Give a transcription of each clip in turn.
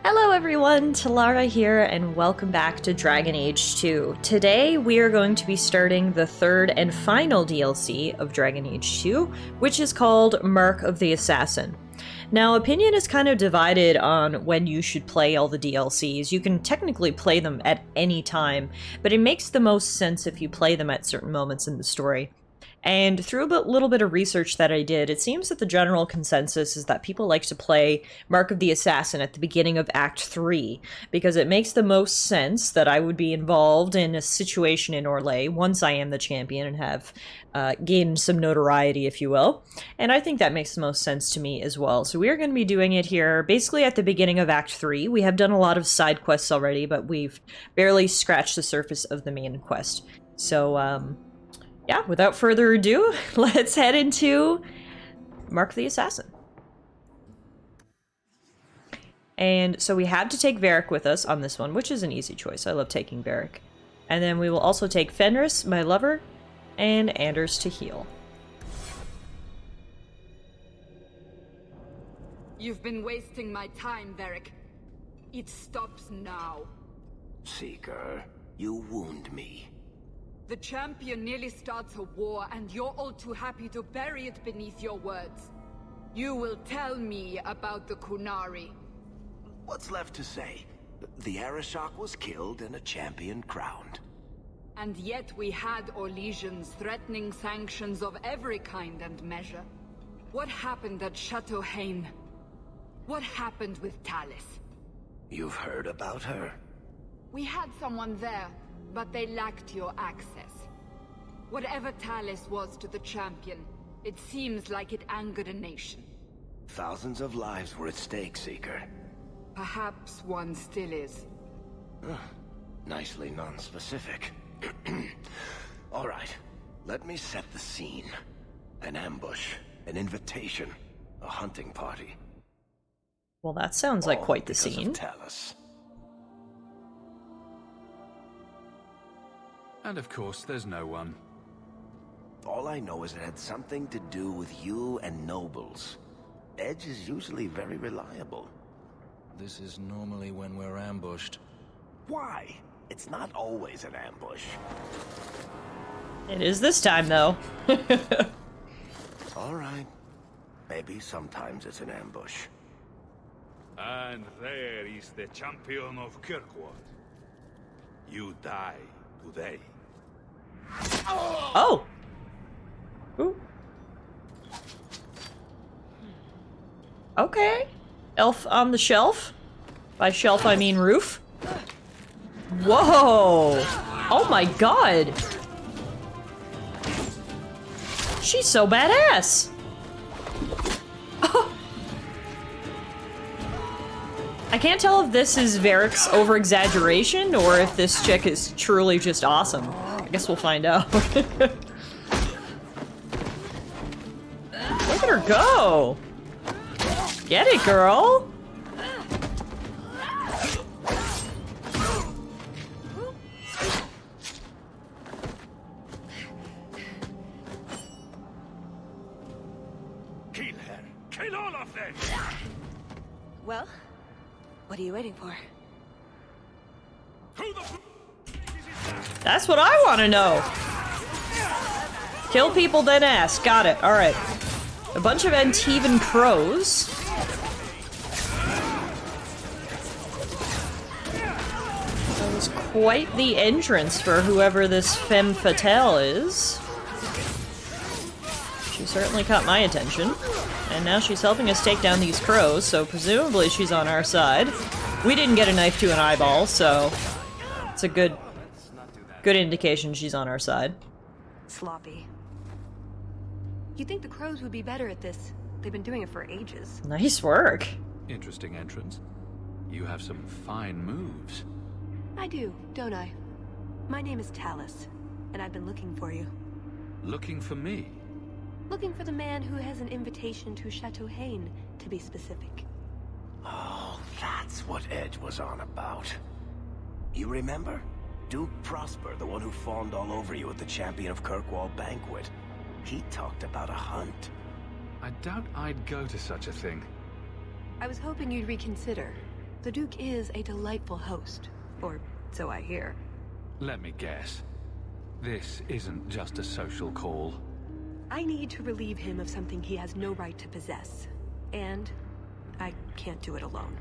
Hello everyone, Talara here, and welcome back to Dragon Age 2. Today we are going to be starting the third and final DLC of Dragon Age 2, which is called Mark of the Assassin. Now, opinion is kind of divided on when you should play all the DLCs. You can technically play them at any time, but it makes the most sense if you play them at certain moments in the story. And through a little bit of research that I did, it seems that the general consensus is that people like to play Mark of the Assassin at the beginning of Act 3, because it makes the most sense that I would be involved in a situation in Orlais once I am the champion and have gained some notoriety, if you will. And I think that makes the most sense to me as well. So we're going to be doing it here basically at the beginning of Act 3. We have done a lot of side quests already, but we've barely scratched the surface of the main quest. So, yeah, without further ado, let's head into Mark the Assassin. And so we have to take Varric with us on this one, which is an easy choice. I love taking Varric. And then we will also take Fenris, my lover, and Anders to heal. You've been wasting my time, Varric. It stops now. Seeker, you wound me. The champion nearly starts a war, and you're all too happy to bury it beneath your words. You will tell me about the Qunari. What's left to say? The Arishok was killed and a champion crowned. And yet we had Orlesians threatening sanctions of every kind and measure. What happened at Chateau Hain? What happened with Talis? You've heard about her? We had someone there, but they lacked your access. Whatever Talis was to the champion, it seems like it angered a nation. Thousands of lives were at stake, Seeker. Perhaps one still is. Nicely non-specific. All right, let me set the scene. An ambush, an invitation, a hunting party. Well, that sounds like quite the because of scene. Talis. And of course, there's no one. All I know is it had something to do with you and nobles. Edge is usually very reliable. This is normally when we're ambushed. Why? It's not always an ambush. It is this time, though. All right. Maybe sometimes it's an ambush. And there is the champion of Kirkwall. You die today. Oh! Ooh. Okay. Elf on the shelf? By shelf, I mean roof. Whoa! Oh my god! She's so badass! I can't tell if this is Varric's over-exaggeration or if this chick is truly just awesome. I guess we'll find out. Look at her go! Get it, girl! Kill her. Kill all of them. Well, what are you waiting for? Who the That's what I want to know! Kill people, then ask. Got it. Alright. A bunch of Antivan crows. That was quite the entrance for whoever this femme fatale is. She certainly caught my attention. And now she's helping us take down these crows, so presumably she's on our side. We didn't get a knife to an eyeball, so it's a good indication she's on our side. Sloppy. You'd think the crows would be better at this. They've been doing it for ages. Nice work. Interesting entrance. You have some fine moves. I do, don't I? My name is Talis, and I've been looking for you. Looking for me. Looking for the man who has an invitation to Chateau Hain, to be specific. Oh, that's what Edge was on about. You remember? Duke Prosper, the one who fawned all over you at the Champion of Kirkwall banquet. He talked about a hunt. I doubt I'd go to such a thing. I was hoping you'd reconsider. The Duke is a delightful host, or so I hear. Let me guess. This isn't just a social call. I need to relieve him of something he has no right to possess. And I can't do it alone.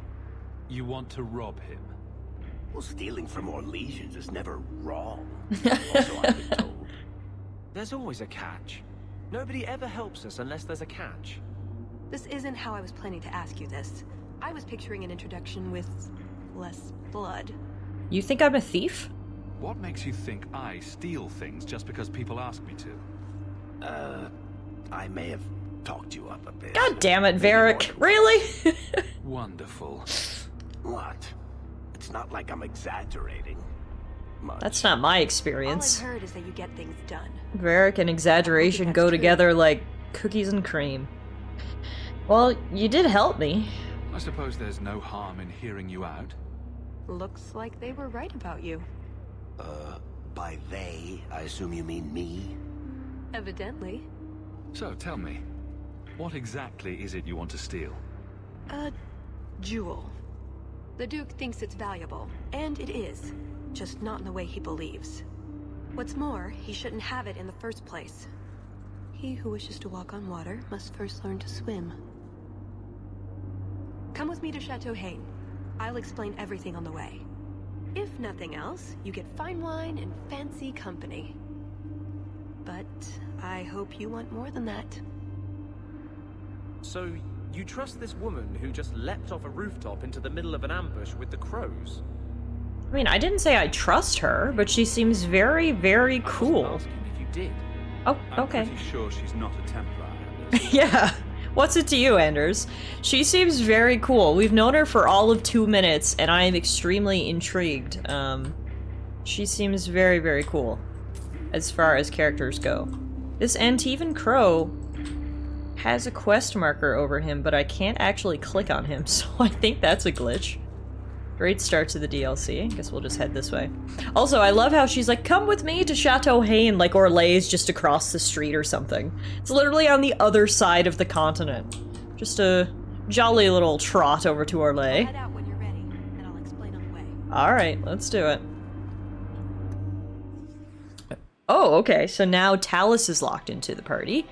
You want to rob him? Well, stealing from Orlesians is never wrong. Also, I've been told. There's always a catch. Nobody ever helps us unless there's a catch. This isn't how I was planning to ask you this. I was picturing an introduction with less blood. You think I'm a thief? What makes you think I steal things just because people ask me to? I may have talked you up a bit. God damn it, Maybe Varric. more than- Really? Wonderful. What? It's not like I'm exaggerating. Much. That's not my All I've experience. heard is that you get things done. Varric and exaggeration that's go true. together like cookies and cream. Well, you did help me. I suppose there's no harm in hearing you out. Looks like they were right about you. By they, I assume you mean me? Evidently. So tell me, what exactly is it you want to steal? A jewel. The Duke thinks it's valuable, and it is. Just not in the way he believes. What's more, he shouldn't have it in the first place. He who wishes to walk on water must first learn to swim. Come with me to Chateau Hain. I'll explain everything on the way. If nothing else, you get fine wine and fancy company. But I hope you want more than that. So, you trust this woman who just leapt off a rooftop into the middle of an ambush with the crows? I mean, I didn't say I trust her, but she seems very, very I cool. wasn't asking if you did. Oh, I'm okay. pretty sure she's not a Templar, Anders. Yeah. What's it to you, Anders? She seems very cool. We've known her for all of 2 minutes, and I am extremely intrigued. She seems very, very cool, as far as characters go. This Antivan Crow has a quest marker over him, but I can't actually click on him, so I think that's a glitch. Great start to the DLC. Guess we'll just head this way. Also, I love how she's like, come with me to Chateau Hain, like Orlay's just across the street or something. It's literally on the other side of the continent. Just a jolly little trot over to Orlay. Head out when you're ready, and I'll explain on the way. Alright, let's do it. Oh, okay, so now Talus is locked into the party.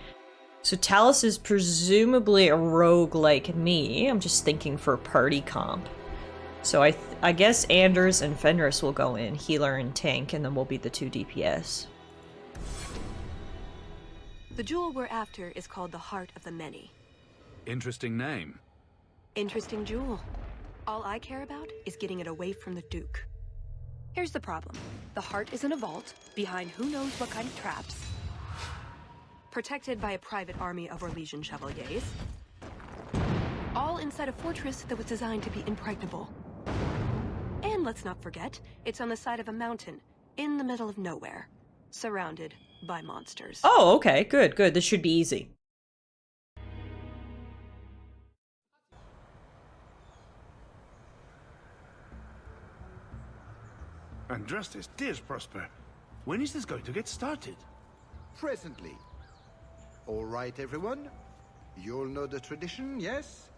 So Talus is presumably a rogue like me. I'm just thinking for party comp. So I guess Anders and Fenris will go in, healer and tank, and then we'll be the 2 DPS. The jewel we're after is called the Heart of the Many. Interesting name. Interesting jewel. All I care about is getting it away from the Duke. Here's the problem. The heart is in a vault, behind who knows what kind of traps. Protected by a private army of Orlesian chevaliers. All inside a fortress that was designed to be impregnable. And let's not forget, it's on the side of a mountain, in the middle of nowhere, surrounded by monsters. Oh, okay, good, good. This should be easy. Andrastes, dears Prosper, when is this going to get started? Presently. All right, everyone? You'll know the tradition, yes?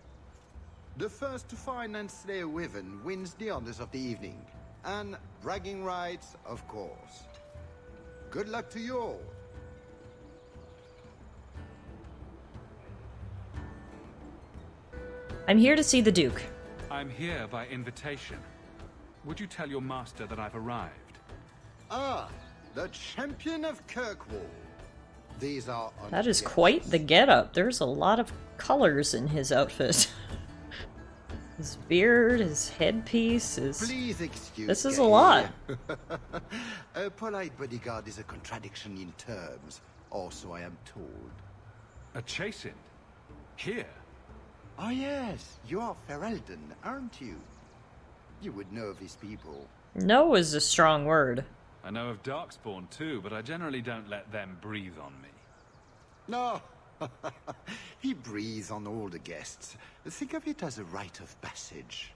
The first to find and slay a wyvern wins the honors of the evening. And bragging rights, of course. Good luck to you all. I'm here to see the Duke. I'm here by invitation. Would you tell your master that I've arrived? Ah, the champion of Kirkwall. These are That is quite the getup. There's a lot of colors in his outfit. His beard, his headpiece, his... Please excuse This is me. a lot. A polite bodyguard is a contradiction in terms, also I am told. A chastened? Here? Ah yes, you are Ferelden, aren't you? You would know these people. No is a strong word. I know of Darkspawn too, but I generally don't let them breathe on me. No, he breathes on all the guests. Think of it as a rite of passage.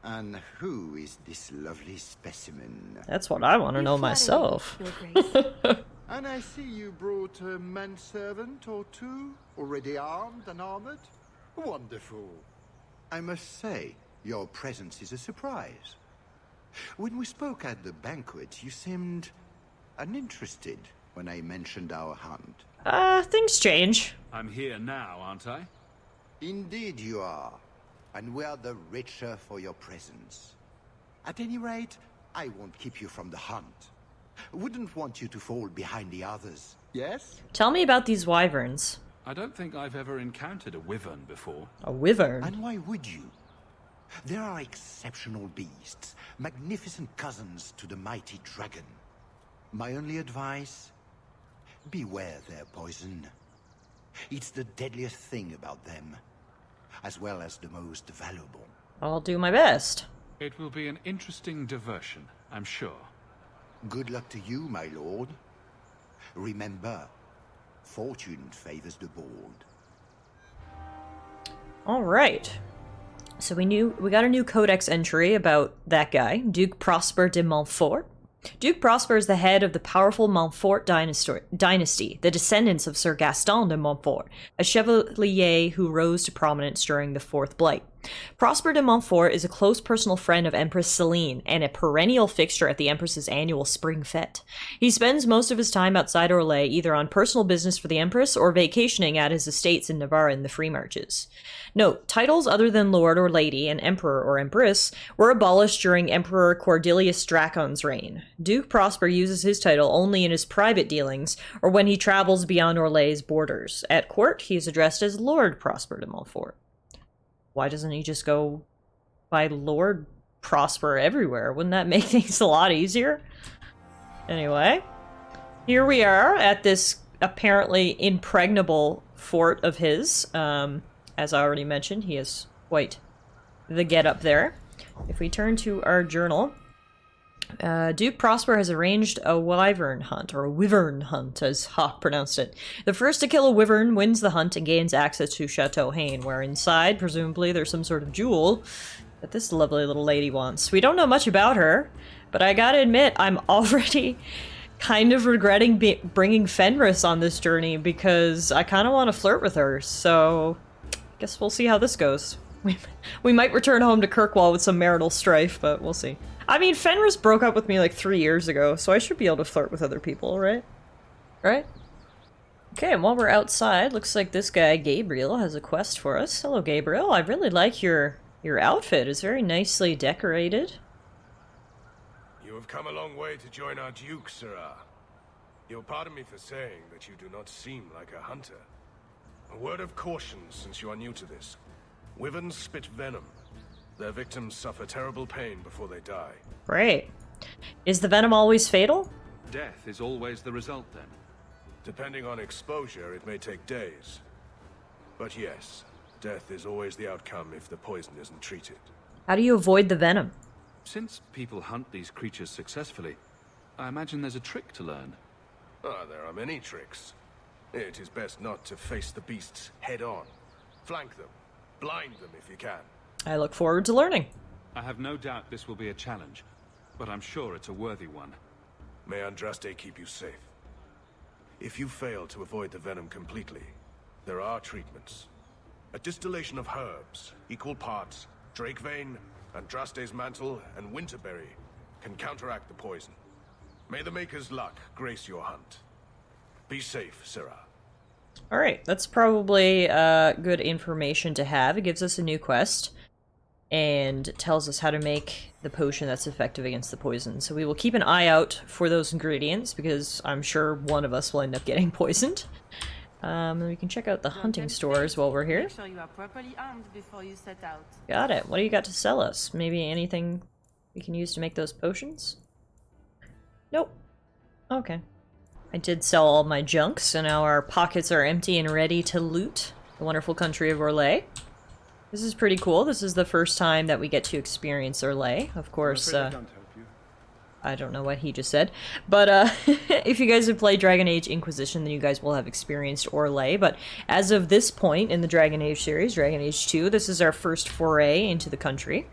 And who is this lovely specimen? That's what I want to know myself. And I see you brought a manservant or two, already armed and armored. Wonderful. I must say, Your presence is a surprise. When we spoke at the banquet, you seemed uninterested when I mentioned our hunt. Things change. I'm here now, aren't I? Indeed you are, and we are the richer for your presence. At any rate, I won't keep you from the hunt. Wouldn't want you to fall behind the others, yes? Tell me about these wyverns. I don't think I've ever encountered a wyvern before. A wyvern? And why would you? There are exceptional beasts, magnificent cousins to the mighty dragon. My only advice? Beware their poison. It's the deadliest thing about them, as well as the most valuable. I'll do my best. It will be an interesting diversion, I'm sure. Good luck to you, my lord. Remember, fortune favors the bold. All right. So we got a new codex entry about that guy, Duke Prosper de Montfort. Duke Prosper is the head of the powerful Montfort dynasty, the descendants of Sir Gaston de Montfort, a chevalier who rose to prominence during the Fourth Blight. Prosper de Montfort is a close personal friend of Empress Celine and a perennial fixture at the Empress's annual spring fete. He spends most of his time outside Orlais, either on personal business for the Empress or vacationing at his estates in Navarre in the Free Marches. Note, titles other than Lord or Lady and Emperor or Empress were abolished during Emperor Cordelius Dracon's reign. Duke Prosper uses his title only in his private dealings or when he travels beyond Orlais' borders. At court, he is addressed as Lord Prosper de Montfort. Why doesn't he just go by Lord Prosper everywhere? Wouldn't that make things a lot easier? Anyway, here we are at this apparently impregnable fort of his. As I already mentioned, he has quite the get-up there. If we turn to our journal, Duke Prosper has arranged a wyvern hunt, or a wyvern hunt, as Hawk pronounced it. The first to kill a wyvern wins the hunt and gains access to Chateau Hain, where inside, presumably, there's some sort of jewel that this lovely little lady wants. We don't know much about her, but I gotta admit, I'm already kind of regretting bringing Fenris on this journey, because I kind of want to flirt with her, so guess we'll see how this goes. We might return home to Kirkwall with some marital strife, but we'll see. I mean, Fenris broke up with me like 3 years ago, so I should be able to flirt with other people, right? Right? Okay, and while we're outside, looks like this guy, Gabriel, has a quest for us. Hello, Gabriel. I really like your outfit. It's very nicely decorated. You have come a long way to join our Duke, Sirrah. You'll pardon me for saying that you do not seem like a hunter. A word of caution, since you are new to this. Wyverns spit venom. Their victims suffer terrible pain before they die. Great. Is the venom always fatal? Death is always the result, then? Depending on exposure, it may take days. But yes, death is always the outcome if the poison isn't treated. How do you avoid the venom? Since people hunt these creatures successfully, I imagine there's a trick to learn. There are many tricks. It is best not to face the beasts head-on. Flank them. Blind them if you can. I look forward to learning. I have no doubt this will be a challenge, but I'm sure it's a worthy one. May Andraste keep you safe. If you fail to avoid the venom completely, there are treatments. A distillation of herbs, equal parts, Drakevein, Andraste's mantle, and winterberry can counteract the poison. May the Maker's luck grace your hunt. Be safe, Sirrah. Alright, that's probably good information to have. It gives us a new quest and tells us how to make the potion that's effective against the poison. So we will keep an eye out for those ingredients, because I'm sure one of us will end up getting poisoned. And we can check out the hunting stores while we're here. Make sure you are properly armed before you set out. Got it. What do you got to sell us? Maybe anything we can use to make those potions? Nope. Okay. I did sell all my junk, so now our pockets are empty and ready to loot the wonderful country of Orlais. This is pretty cool. This is the first time that we get to experience Orlais. Of course, I don't know what he just said. But if you guys have played Dragon Age Inquisition, then you guys will have experienced Orlais. But as of this point in the Dragon Age series, Dragon Age 2, this is our first foray into the country.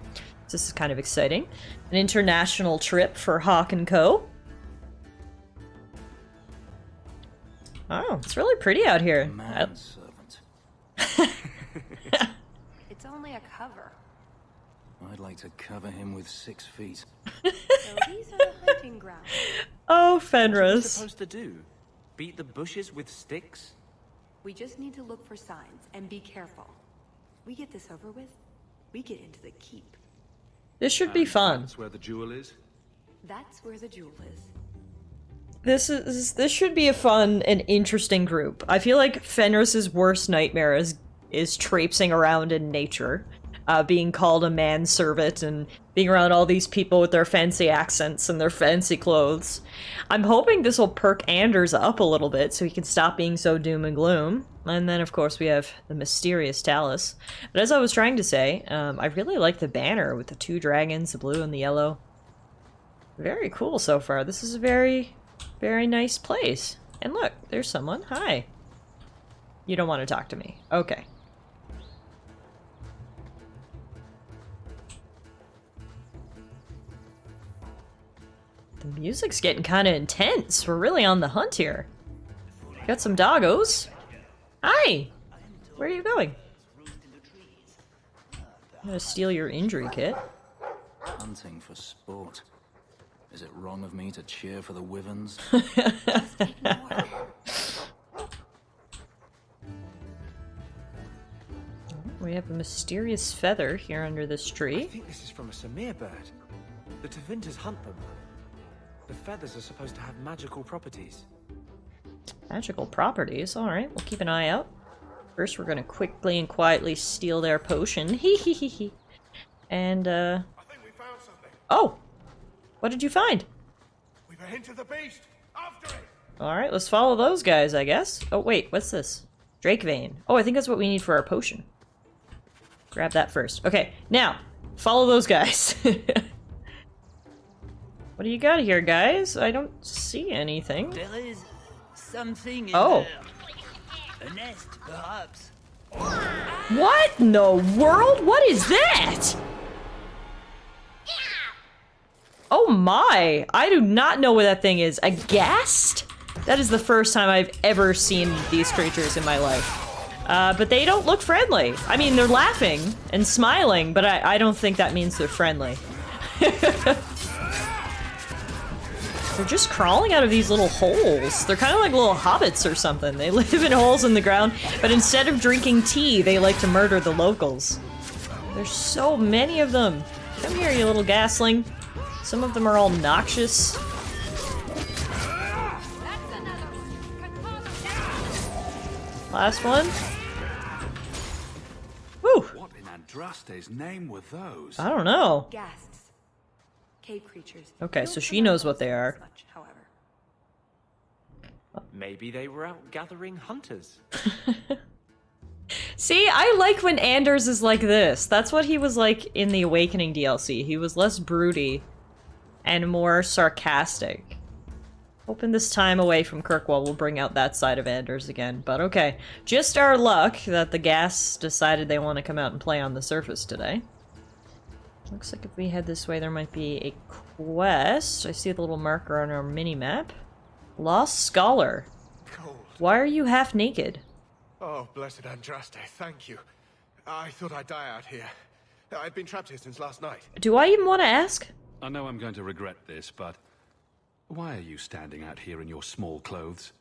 So this is kind of exciting. An international trip for Hawk and Co. Oh, it's really pretty out here. Manservant. It's only a cover. I I'd like to cover him with 6 feet. So these are hunting grounds. Oh, What are we Fenris. supposed to do? Beat the bushes with sticks? We just need to look for signs and be careful. We get this over with, we get into the keep. This should be fun. That's where the jewel is? That's where the jewel is. This should be a fun and interesting group. I feel like Fenris's worst nightmare is traipsing around in nature, being called a manservant and being around all these people with their fancy accents and their fancy clothes. I'm hoping this will perk Anders up a little bit so he can stop being so doom and gloom. And then, of course, we have the mysterious Talus. But as I was trying to say, I really like the banner with the 2 dragons, the blue and the yellow. Very cool so far. This is a very, very nice place. And look, there's someone. Hi. You don't want to talk to me. Okay. The music's getting kind of intense. We're really on the hunt here. Got some doggos. Hi! Where are you going? I'm gonna steal your injury kit. Hunting for sport. Is it wrong of me to cheer for the wyverns? We have a mysterious feather here under this I tree. think this is from a Samir bird. The Tevinters hunt them. The feathers are supposed to have magical properties. Magical properties. Alright, we'll keep an eye out. First, we're gonna quickly and quietly steal their potion. Hee hee hee hee. And, I think we found something. oh! What did you find? We've a hint of the beast. After it. Alright, let's follow those guys, I guess. Oh, wait, what's this? Drake vein. Oh, I think that's what we need for our potion. Grab that first. Okay, now, follow those guys. What do you got here, guys? I don't see anything. There is something in Oh. there. A nest, perhaps. What in the world? What is that? Oh my! I do not know what that thing is. A ghast? That is the first time I've ever seen these creatures in my life. But they don't look friendly. I mean, they're laughing and smiling, but I don't think that means they're friendly. They're just crawling out of these little holes. They're kind of like little hobbits or something. They live in holes in the ground, but instead of drinking tea, they like to murder the locals. There's so many of them. Come here, you little gasling. Some of them are all noxious. Last one. Woo! What in Andraste's name were those? I don't know. Ghasts. Cave creatures. Okay, Don't so she come knows out what they are. much, however. Maybe they were out gathering hunters. See, I like when Anders is like this. That's what he was like in the Awakening DLC. He was less broody and more sarcastic. Hoping this time away from Kirkwall will bring out that side of Anders again. But okay, just our luck that the gas decided they want to come out and play on the surface today. Looks like if we head this way, there might be a quest. I see the little marker on our mini-map. Lost Scholar. Cold. Why are you half naked? Oh, blessed Andraste, thank you. I thought I'd die out here. I've been trapped here since last night. Do I even want to ask? I know I'm going to regret this, but why are you standing out here in your small clothes?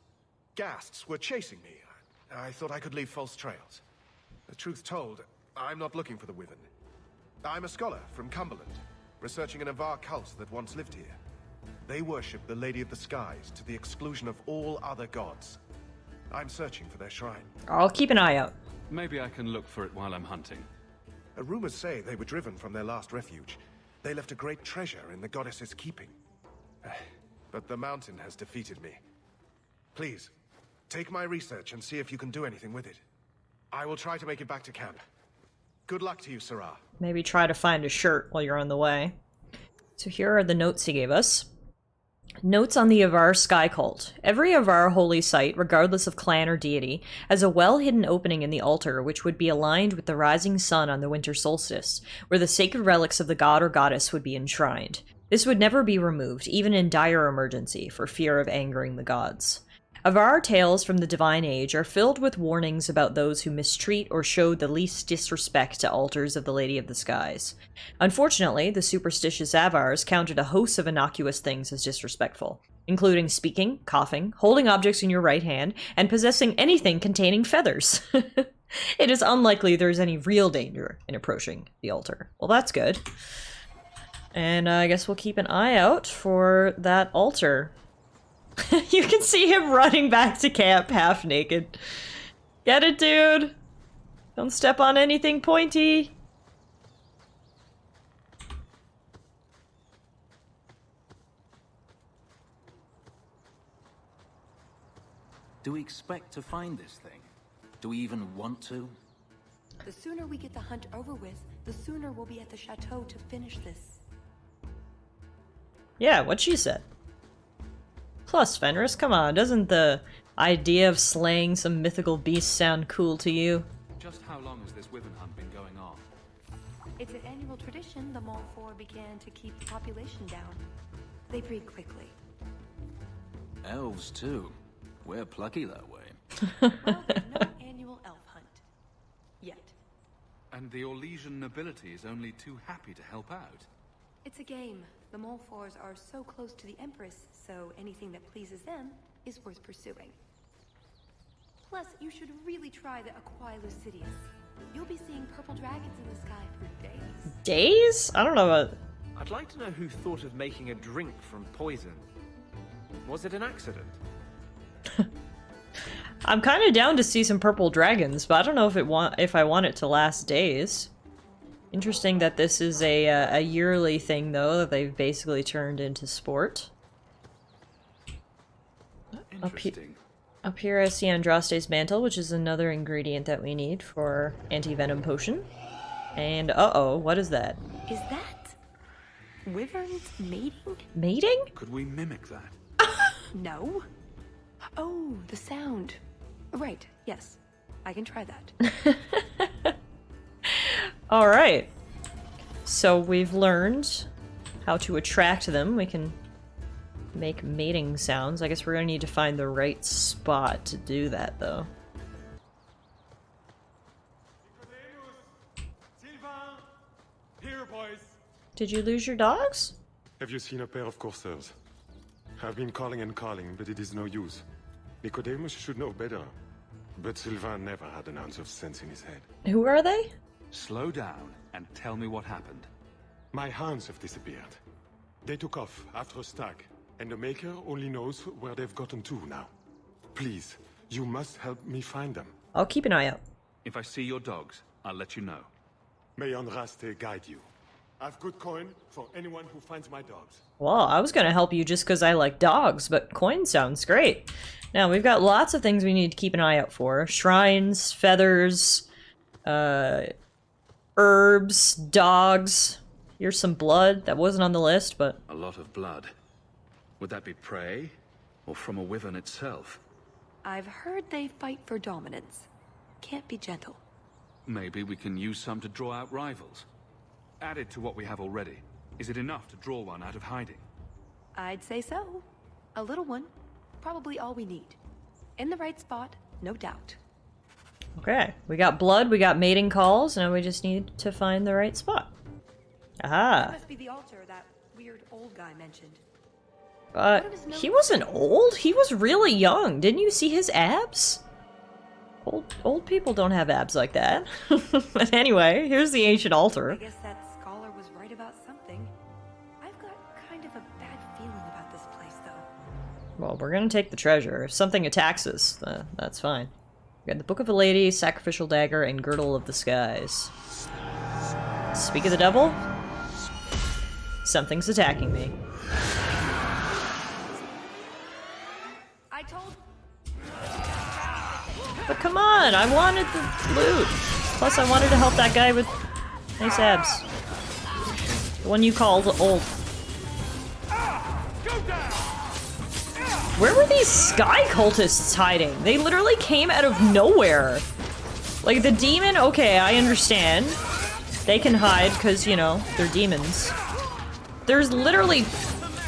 Ghasts were chasing me. I thought I could leave false trails. The truth told, I'm not looking for the Wyvern. I'm a scholar from Cumberland, researching an Avar cult that once lived here. They worship the Lady of the Skies to the exclusion of all other gods. I'm searching for their shrine. I'll keep an eye out. Maybe I can look for it while I'm hunting. Rumors say they were driven from their last refuge. They left a great treasure in the goddess's keeping. But the mountain has defeated me. Please, take my research and see if you can do anything with it. I will try to make it back to camp. Good luck to you, Sarah. Maybe try to find a shirt while you're on the way. So here are the notes he gave us. Notes on the Avar Sky Cult. Every Avar holy site, regardless of clan or deity, has a well-hidden opening in the altar which would be aligned with the rising sun on the winter solstice, where the sacred relics of the god or goddess would be enshrined. This would never be removed, even in dire emergency, for fear of angering the gods. Avar tales from the Divine Age are filled with warnings about those who mistreat or show the least disrespect to altars of the Lady of the Skies. Unfortunately, the superstitious Avars counted a host of innocuous things as disrespectful, including speaking, coughing, holding objects in your right hand, and possessing anything containing feathers. It is unlikely there's any real danger in approaching the altar. Well, that's good. And I guess we'll keep an eye out for that altar. You can see him running back to camp half naked. Get it, dude? Don't step on anything pointy. Do we expect to find this thing? Do we even want to? The sooner we get the hunt over with, the sooner we'll be at the chateau to finish this. Yeah, what she said. Plus, Fenris, come on, doesn't the idea of slaying some mythical beast sound cool to you? Just how long has this wyvern hunt been going on? It's an annual tradition the Malfour began to keep the population down. They breed quickly. Elves, too. We're plucky that way. Well, there's no annual elf hunt. Yet. And the Orlesian nobility is only too happy to help out. It's a game. The Malfours are so close to the Empress, so anything that pleases them is worth pursuing. Plus, you should really try the Aquae Lucidius. You'll be seeing purple dragons in the sky for days. Days? I don't know about... I'd like to know who thought of making a drink from poison. Was it an accident? I'm kind of down to see some purple dragons, but I don't know if I want it to last days. Interesting that this is a yearly thing, though, that they've basically turned into sport. Interesting. Up here I see Andraste's Mantle, which is another ingredient that we need for anti-venom potion. And uh-oh, what is that? Is that... wyverns mating? Mating? Could we mimic that? No. Oh, the sound. Right, yes. I can try that. Alright. So we've learned how to attract them. We can make mating sounds. I guess we're gonna need to find the right spot to do that, though. Here, boys. Did you lose your dogs? Have you seen a pair of coursers? I've been calling and calling, but it is no use. Nicodemus should know better. But Sylvain never had an ounce of sense in his head. Who are they? Slow down and tell me what happened. My hounds have disappeared. They took off after a stag, and the Maker only knows where they've gotten to now. Please, you must help me find them. I'll keep an eye out. If I see your dogs, I'll let you know. May Andraste guide you. I've good coin for anyone who finds my dogs. Well, I was gonna help you just because I like dogs, but coin sounds great. Now, we've got lots of things we need to keep an eye out for. Shrines, feathers, herbs, dogs. Here's some blood. That wasn't on the list, but... A lot of blood. Would that be prey? Or from a wyvern itself? I've heard they fight for dominance. Can't be gentle. Maybe we can use some to draw out rivals. Added to what we have already. Is it enough to draw one out of hiding? I'd say so. A little one. Probably all we need. In the right spot, no doubt. Okay, we got blood, we got mating calls, now we just need to find the right spot. Aha! That must be the altar that weird old guy mentioned. He wasn't old, he was really young. Didn't you see his abs? Old people don't have abs like that. But anyway, here's the ancient altar. I guess that scholar was right about something. I've got kind of a bad feeling about this place, though. Well, we're gonna take the treasure. If something attacks us, that's fine. We got the Book of a Lady, Sacrificial Dagger, and Girdle of the Skies. Speak of the devil? Something's attacking me. I told... But come on, I wanted the loot. Plus, I wanted to help that guy with nice abs. The one you called old. Where were these sky cultists hiding? They literally came out of nowhere. Like, the demon, okay, I understand. They can hide because, you know, they're demons. There's literally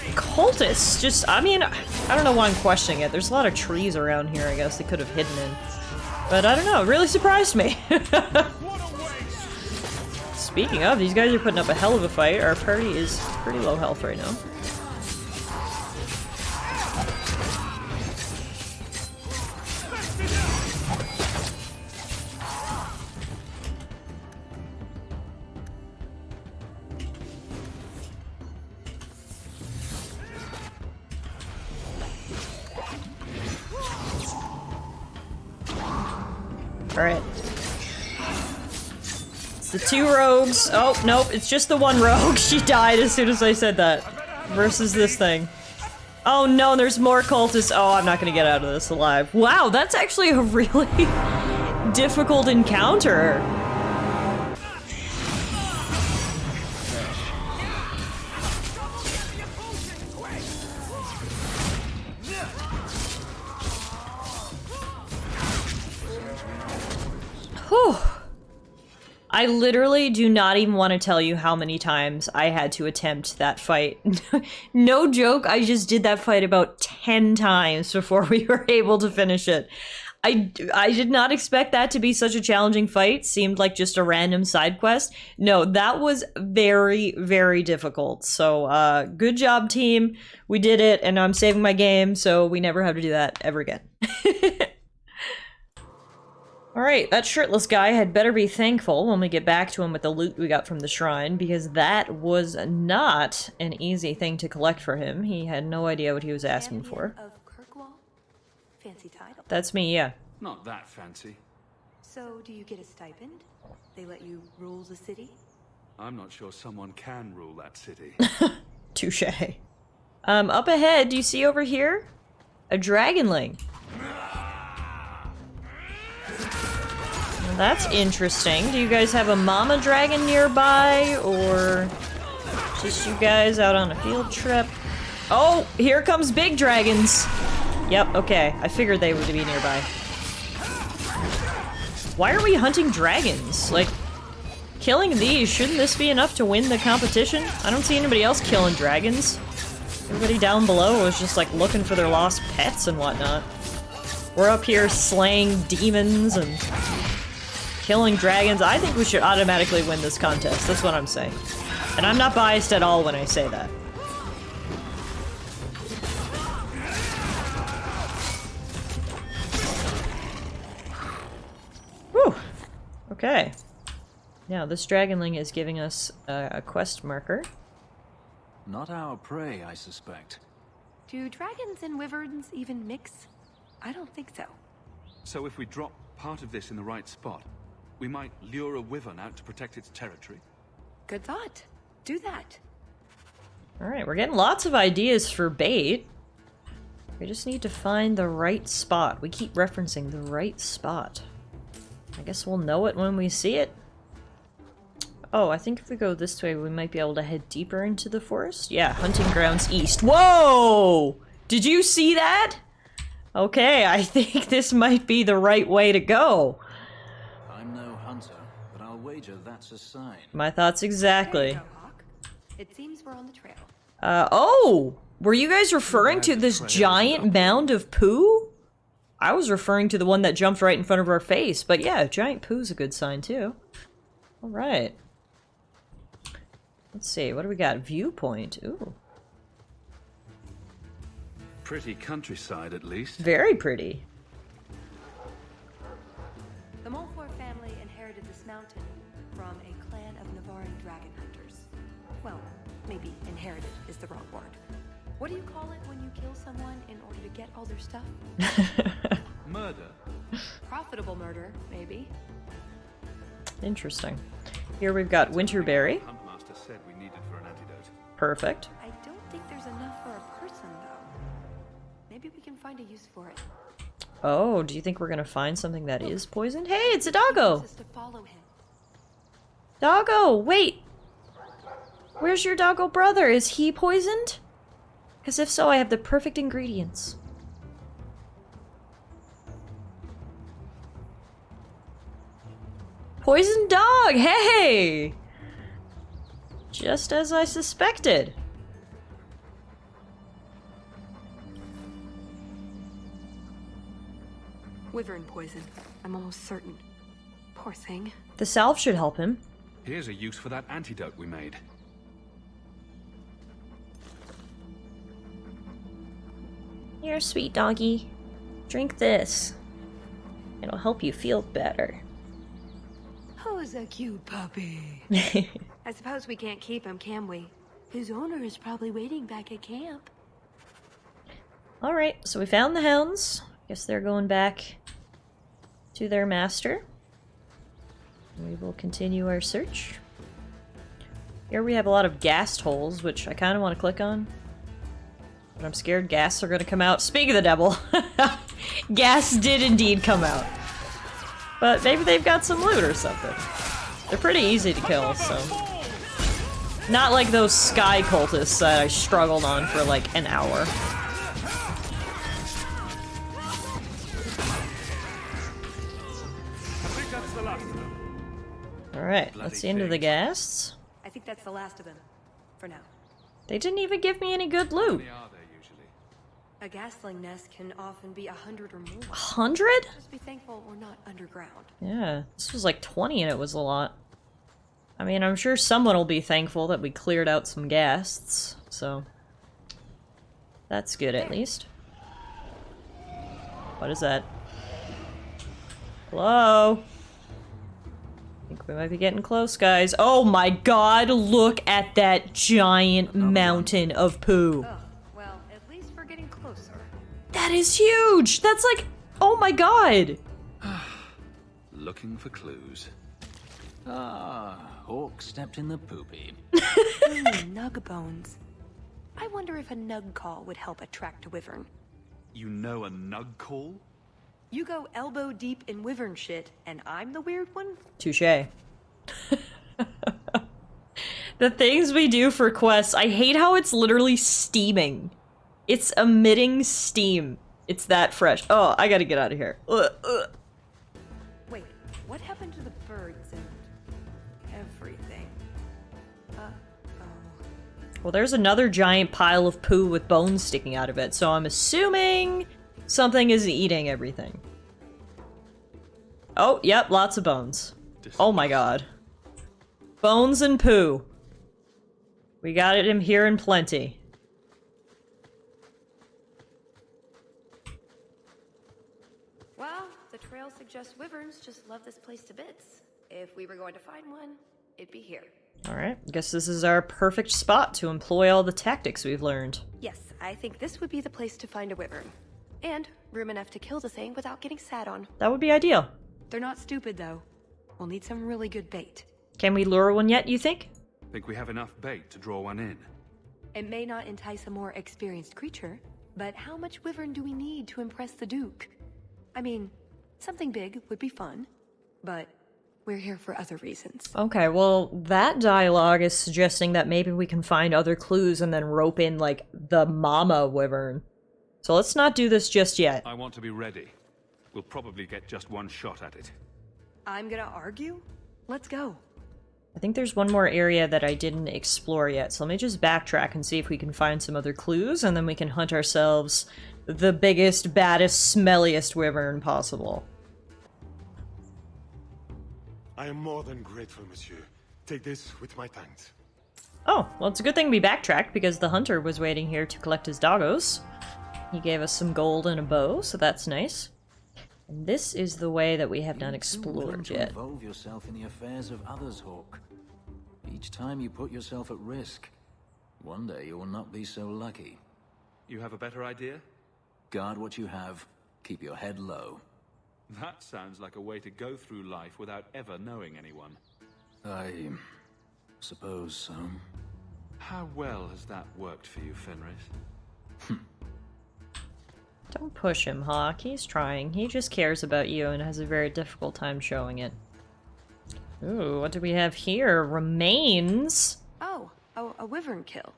cultists just, I mean, I don't know why I'm questioning it. There's a lot of trees around here, I guess they could have hidden in. But I don't know, it really surprised me. Speaking of, these guys are putting up a hell of a fight. Our party is pretty low health right now. Alright. It's the two rogues. Oh, nope, it's just the one rogue. She died as soon as I said that. Versus this thing. Oh no, there's more cultists. Oh, I'm not gonna get out of this alive. Wow, that's actually a really difficult encounter. Whew. I literally do not even want to tell you how many times I had to attempt that fight. No joke, I just did that fight about 10 times before we were able to finish it. I did not expect that to be such a challenging fight. Seemed like just a random side quest. No, that was very, very difficult. So, good job, team. We did it, and I'm saving my game, so we never have to do that ever again. Alright, that shirtless guy had better be thankful when we get back to him with the loot we got from the shrine, because that was not an easy thing to collect for him. He had no idea what he was asking for. Of Kirkwall? Fancy title. That's me, yeah. Not that fancy. So, do you get a stipend? They let you rule the city? I'm not sure someone can rule that city. Touché. Up ahead, do you see over here? A dragonling. Well, that's interesting. Do you guys have a mama dragon nearby, or just you guys out on a field trip? Oh, here comes big dragons. Yep, okay. I figured they would be nearby. Why are we hunting dragons? Like, killing these, shouldn't this be enough to win the competition? I don't see anybody else killing dragons. Everybody down below is just like looking for their lost pets and whatnot. We're up here slaying demons and killing dragons. I think we should automatically win this contest. That's what I'm saying. And I'm not biased at all when I say that. Whew. Okay. Now, this dragonling is giving us a quest marker. Not our prey, I suspect. Do dragons and wyverns even mix? I don't think so. So if we drop part of this in the right spot, we might lure a wyvern out to protect its territory. Good thought. Do that. Alright, we're getting lots of ideas for bait. We just need to find the right spot. We keep referencing the right spot. I guess we'll know it when we see it. Oh, I think if we go this way, we might be able to head deeper into the forest. Yeah, hunting grounds east. Whoa! Did you see that? Okay, I think this might be the right way to go. I'm no hunter, but I'll wager that's a sign. My thoughts exactly. There you go, Hawk. It seems we're on the trail. Oh! Were you guys referring to this giant mound of poo? I was referring to the one that jumped right in front of our face, but yeah, giant poo's a good sign too. Alright. Let's see, what do we got? Viewpoint. Ooh. Pretty countryside, at least. Very pretty. The Montfort family inherited this mountain from a clan of Navaran dragon hunters. Well, maybe inherited is the wrong word. What do you call it when you kill someone in order to get all their stuff? Murder. Profitable murder, maybe. Interesting. Here we've got Winterberry. Huntmaster said we needed for an antidote. Perfect. I don't think there's enough for a person, though. Maybe we can find a use for it. Oh, do you think we're gonna find something that is poisoned? Hey, it's a doggo! Just to follow him. Doggo, wait! Where's your doggo brother? Is he poisoned? Because if so, I have the perfect ingredients. Poisoned dog! Hey! Just as I suspected. wyvern poison. I'm almost certain. Poor thing. The salve should help him. Here's a use for that antidote we made. You're a sweet doggy. Drink this. It'll help you feel better. Who's a cute puppy? I suppose we can't keep him, can we? His owner is probably waiting back at camp. Alright, so we found the hounds. Guess they're going back to their master. We will continue our search. Here we have a lot of ghast holes, which I kind of want to click on. But I'm scared ghasts are going to come out. Speak of the devil! Ghasts did indeed come out. But maybe they've got some loot or something. They're pretty easy to kill, so... Not like those sky cultists that I struggled on for like an hour. Alright, that's the end of the ghasts. I think that's the last of them. For now. They didn't even give me any good loot. A ghastling nest can often be 100 or more. 100? Just be thankful we're not underground. Yeah, this was like 20 and it was a lot. I mean, I'm sure someone will be thankful that we cleared out some ghasts, so... That's good, at least. What is that? Hello? I think we might be getting close, guys. Oh my god, look at that giant mountain of poo. Oh, well, at least we're getting closer. That is huge! That's like... Oh my god! Looking for clues. Ah, Hawk stepped in the poopy. Nug bones. I wonder if a nug call would help attract a wyvern. You know a nug call? You go elbow deep in wyvern shit, and I'm the weird one? Touché. The things we do for quests, I hate how it's literally steaming. It's emitting steam. It's that fresh. Oh, I gotta get out of here. Wait, what happened to the birds and everything? Well, there's another giant pile of poo with bones sticking out of it, so I'm assuming something is eating everything. Oh, yep, lots of bones. Oh my god. Bones and poo. We got it in here in plenty. Well, the trail suggests wyverns just love this place to bits. If we were going to find one, it'd be here. Alright, guess this is our perfect spot to employ all the tactics we've learned. Yes, I think this would be the place to find a wyvern. And room enough to kill the thing without getting sat on. That would be ideal. They're not stupid, though. We'll need some really good bait. Can we lure one yet, you think? Think we have enough bait to draw one in? It may not entice a more experienced creature, but how much wyvern do we need to impress the Duke? I mean, something big would be fun, but we're here for other reasons. Okay, well, that dialogue is suggesting that maybe we can find other clues and then rope in, like, the mama wyvern. So let's not do this just yet. I want to be ready. We'll probably get just one shot at it. I'm gonna argue? Let's go. I think there's one more area that I didn't explore yet, so let me just backtrack and see if we can find some other clues, and then we can hunt ourselves the biggest, baddest, smelliest wyvern possible. I am more than grateful, monsieur. Take this with my thanks. Oh, well, it's a good thing we backtracked, because the hunter was waiting here to collect his doggos. He gave us some gold and a bow, so that's nice. And this is the way that we have not explored yet. Involve yourself in the affairs of others, Hawk. Each time you put yourself at risk, one day you will not be so lucky. You have a better idea? Guard what you have. Keep your head low. That sounds like a way to go through life without ever knowing anyone. I suppose so. How well has that worked for you, Fenris? Don't push him, Hawk. He's trying. He just cares about you and has a very difficult time showing it. Ooh, what do we have here? Remains? Oh, a wyvern kill.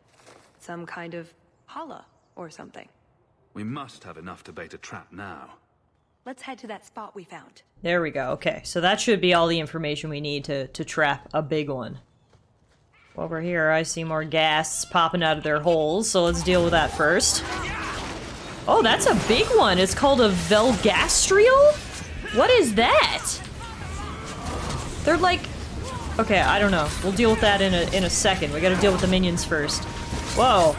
Some kind of holla or something. We must have enough to bait a trap now. Let's head to that spot we found. There we go. Okay, so that should be all the information we need to trap a big one. Over here, I see more ghasts popping out of their holes, so let's deal with that first. Oh, that's a big one. It's called a Velgastriel? What is that? They're like... Okay, I don't know. We'll deal with that in a second. We gotta deal with the minions first. Whoa.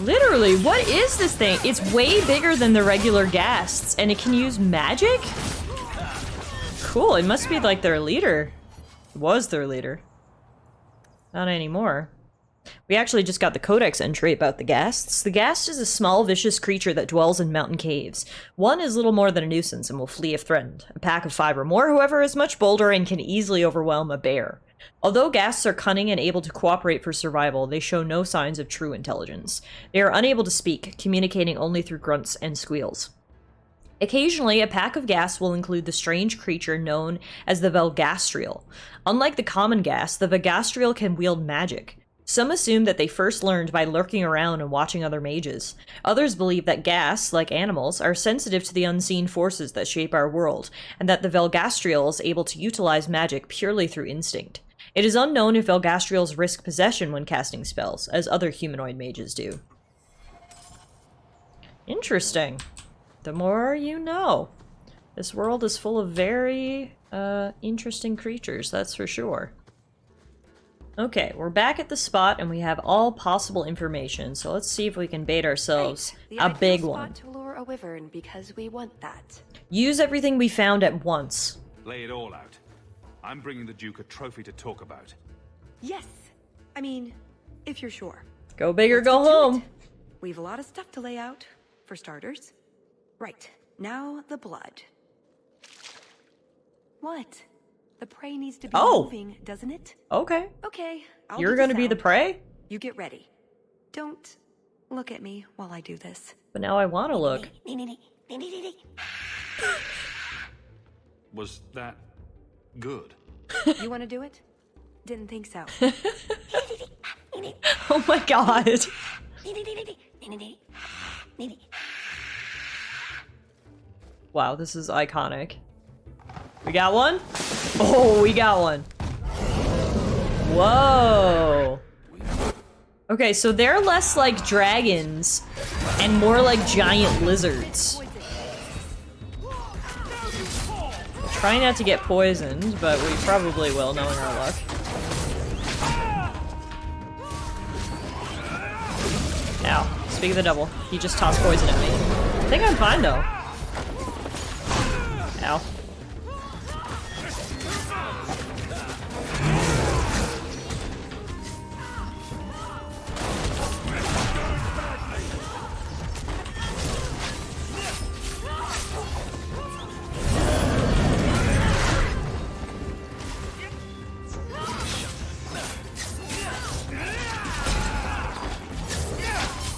Literally, what is this thing? It's way bigger than the regular ghasts, and it can use magic? Cool, it must be like their leader. It was their leader. Not anymore. We actually just got the codex entry about the ghasts. The ghast is a small, vicious creature that dwells in mountain caves. One is little more than a nuisance and will flee if threatened. A pack of 5 or more, however, is much bolder and can easily overwhelm a bear. Although ghasts are cunning and able to cooperate for survival, they show no signs of true intelligence. They are unable to speak, communicating only through grunts and squeals. Occasionally, a pack of ghasts will include the strange creature known as the Velgastriel. Unlike the common ghast, the Velgastriel can wield magic. Some assume that they first learned by lurking around and watching other mages. Others believe that ghasts, like animals, are sensitive to the unseen forces that shape our world, and that the Velgastriel is able to utilize magic purely through instinct. It is unknown if Velgastriels risk possession when casting spells, as other humanoid mages do. Interesting. The more you know. This world is full of very, interesting creatures, that's for sure. Okay, we're back at the spot and we have all possible information, so let's see if we can bait ourselves a big one. To lure a wyvern because we want that. Use everything we found at once. Lay it all out. I'm bringing the Duke a trophy to talk about. Yes. I mean, if you're sure. Go big or go home. We've a lot of stuff to lay out, for starters. Right, now the blood. What? The prey needs to be moving, doesn't it? Okay. Okay, You're gonna be the prey? You get ready. Don't look at me while I do this. But now I want to look. Was that good? You want to do it? Didn't think so. Oh my god. Wow, this is iconic. We got one? Oh, we got one. Whoa. Okay, so they're less like dragons and more like giant lizards. Try not to get poisoned, but we probably will, knowing our luck. Ow. Speak of the devil. He just tossed poison at me. I think I'm fine, though. Ow.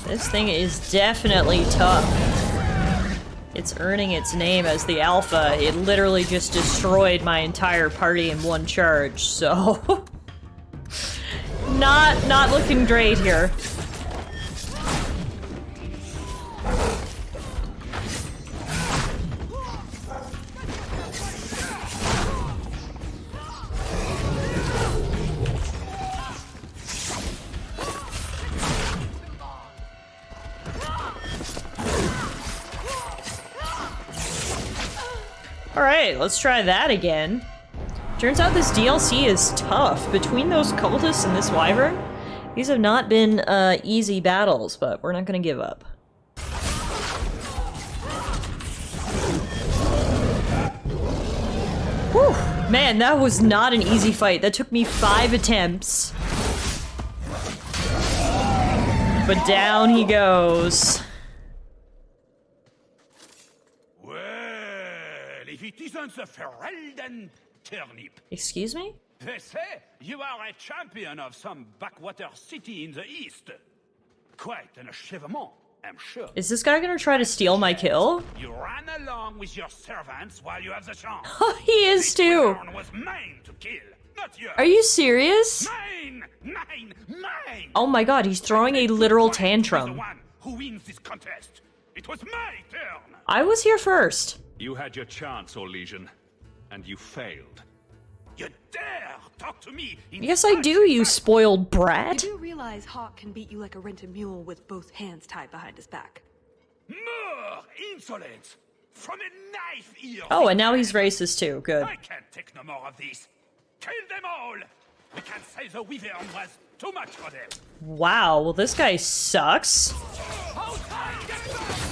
This thing is definitely tough. It's earning its name as the Alpha. It literally just destroyed my entire party in one charge, so... not looking great here. Alright, let's try that again. Turns out this DLC is tough. Between those cultists and this wyvern, these have not been easy battles, but we're not gonna give up. Whew! Man, that was not an easy fight. That took me 5 attempts. But down he goes. It isn't the Ferelden turnip. Excuse me? They say you are a champion of some backwater city in the east. Quite an achievement, I'm sure. Is this guy gonna try to steal my kill? You ran along with your servants while you have the chance. He is too. This was mine to kill, not yours. Are you serious? Mine! Oh my god, he's throwing a literal tantrum. The one who wins this contest. It was my turn. I was here first. You had your chance, Orlesian, and you failed. You dare talk to me? Yes, I do, you spoiled brat. You do realize Hawk can beat you like a rented mule with both hands tied behind his back. More insolence! from a knife ear. Oh, and now he's racist too. Good. I can't take no more of this. Kill them all. We can't say the Wyvern was too much for them. Wow, well this guy sucks.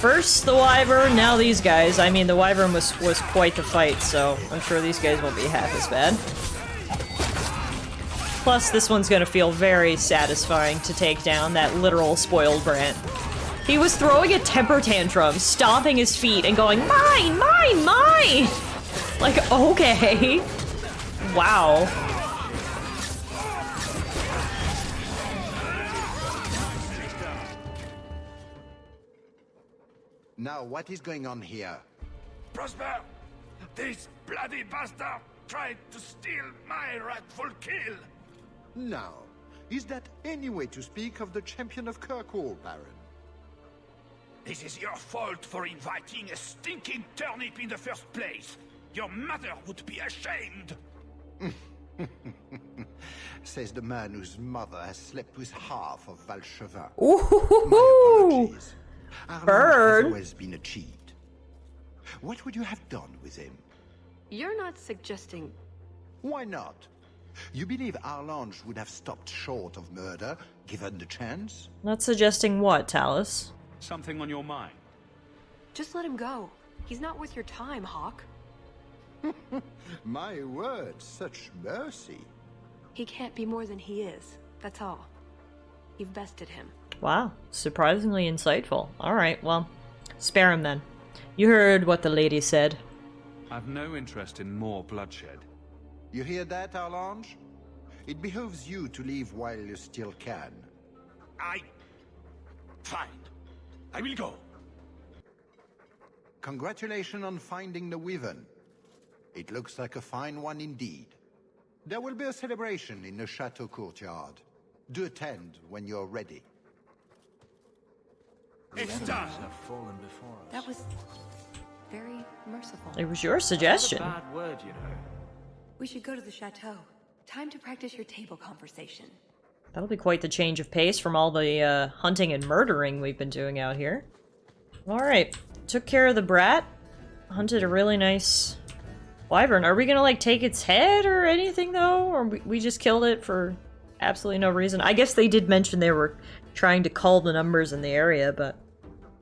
First the Wyvern, now these guys. I mean, the Wyvern was quite the fight, so I'm sure these guys won't be half as bad. Plus, this one's gonna feel very satisfying to take down that literal spoiled brat. He was throwing a temper tantrum, stomping his feet and going, mine, mine, mine! Like, okay. Wow. Now, what is going on here? Prosper, this bloody bastard tried to steal my rightful kill. Now, is that any way to speak of the champion of Kirkwall, Baron? This is your fault for inviting a stinking turnip in the first place. Your mother would be ashamed. Says the man whose mother has slept with half of Valchevin. Ooh, my apologies. Bird. Has always been a cheat. What would you have done with him? You're not suggesting... Why not? You believe Arlange would have stopped short of murder, given the chance? Not suggesting what, Talus? Something on your mind? Just let him go. He's not worth your time, Hawk. My word, such mercy. He can't be more than he is. That's all. You've bested him. Wow, surprisingly insightful. Alright, well, spare him then. You heard what the lady said. I've no interest in more bloodshed. You hear that, Arlange? It behooves you to leave while you still can. Fine. I will go. Congratulations on finding the Wyvern. It looks like a fine one indeed. There will be a celebration in the chateau courtyard. Do attend when you're ready. It's done. Have fallen before us. That was very merciful. It was your suggestion. That's a bad word, you know. We should go to the chateau. Time to practice your table conversation. That'll be quite the change of pace from all the hunting and murdering we've been doing out here. Alright, took care of the brat. Hunted a really nice wyvern. Are we gonna, like, take its head or anything, though? Or we just killed it for absolutely no reason? I guess they did mention they were trying to cull the numbers in the area, but...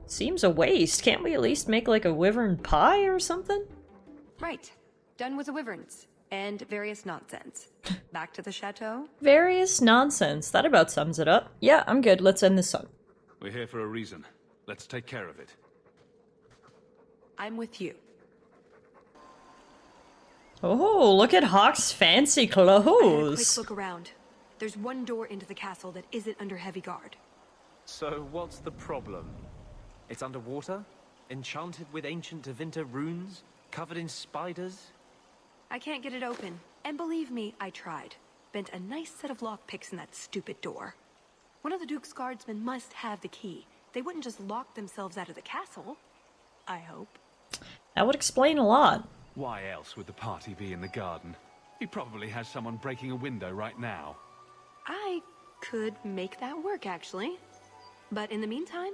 Seems a waste. Can't we at least make, like, a wyvern pie or something? Right. Done with the wyverns. And various nonsense. Back to the chateau? Various nonsense. That about sums it up. Yeah, I'm good. Let's end this up. We're here for a reason. Let's take care of it. I'm with you. Oh, look at Hawk's fancy I had a clothes. quick look around. There's one door into the castle that isn't under heavy guard. So what's the problem? It's underwater? Enchanted with ancient Tevinter runes? Covered in spiders? I can't get it open. And believe me, I tried. Bent a nice set of lockpicks in that stupid door. One of the Duke's guardsmen must have the key. They wouldn't just lock themselves out of the castle. I hope. That would explain a lot. Why else would the party be in the garden? He probably has someone breaking a window right now. I could make that work, actually. But in the meantime,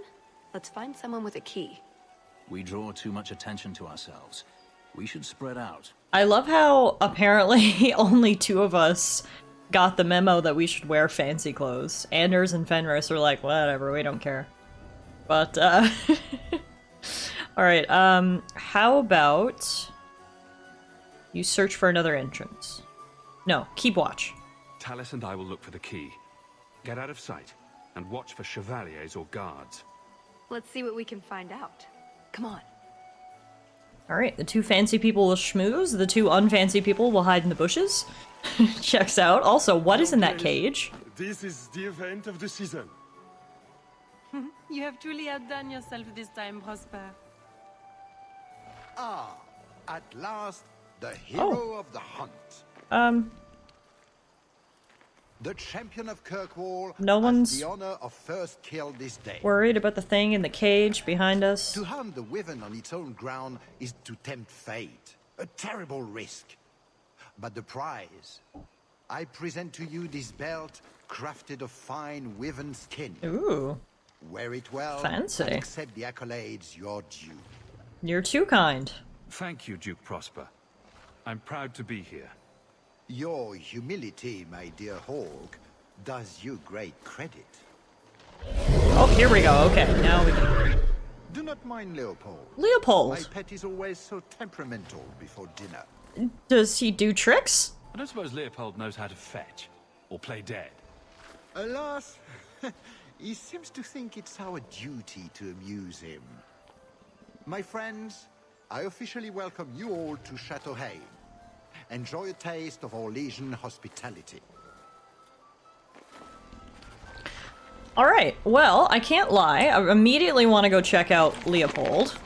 let's find someone with a key. We draw too much attention to ourselves. We should spread out. I love how apparently only two of us got the memo that we should wear fancy clothes. Anders and Fenris were like, whatever, we don't care. But, alright, how about you search for another entrance? No, keep watch. Talus and I will look for the key. Get out of sight, and watch for chevaliers or guards. Let's see what we can find out. Come on. Alright, the two fancy people will schmooze, the two unfancy people will hide in the bushes. Checks out. Also, what is in that cage? This is the event of the season. You have truly outdone yourself this time, Prosper. Ah, at last, the hero of the hunt. The champion of Kirkwall No one's has the honor of first kill this day. worried about the thing in the cage behind us. To hunt the wyvern on its own ground is to tempt fate. A terrible risk. But the prize. I present to you this belt crafted of fine wyvern skin. Ooh. Wear it well Fancy. and accept the accolades you're due. You're too kind. Thank you, Duke Prosper. I'm proud to be here. Your humility, my dear Hawk, does you great credit. Oh, here we go. Okay, now we can... Do not mind Leopold. Leopold! My pet is always so temperamental before dinner. Does he do tricks? I don't suppose Leopold knows how to fetch or play dead. Alas, he seems to think it's our duty to amuse him. My friends, I officially welcome you all to Chateau Hain. Enjoy a taste of Orlesian hospitality. Alright, well, I can't lie. I immediately want to go check out Leopold.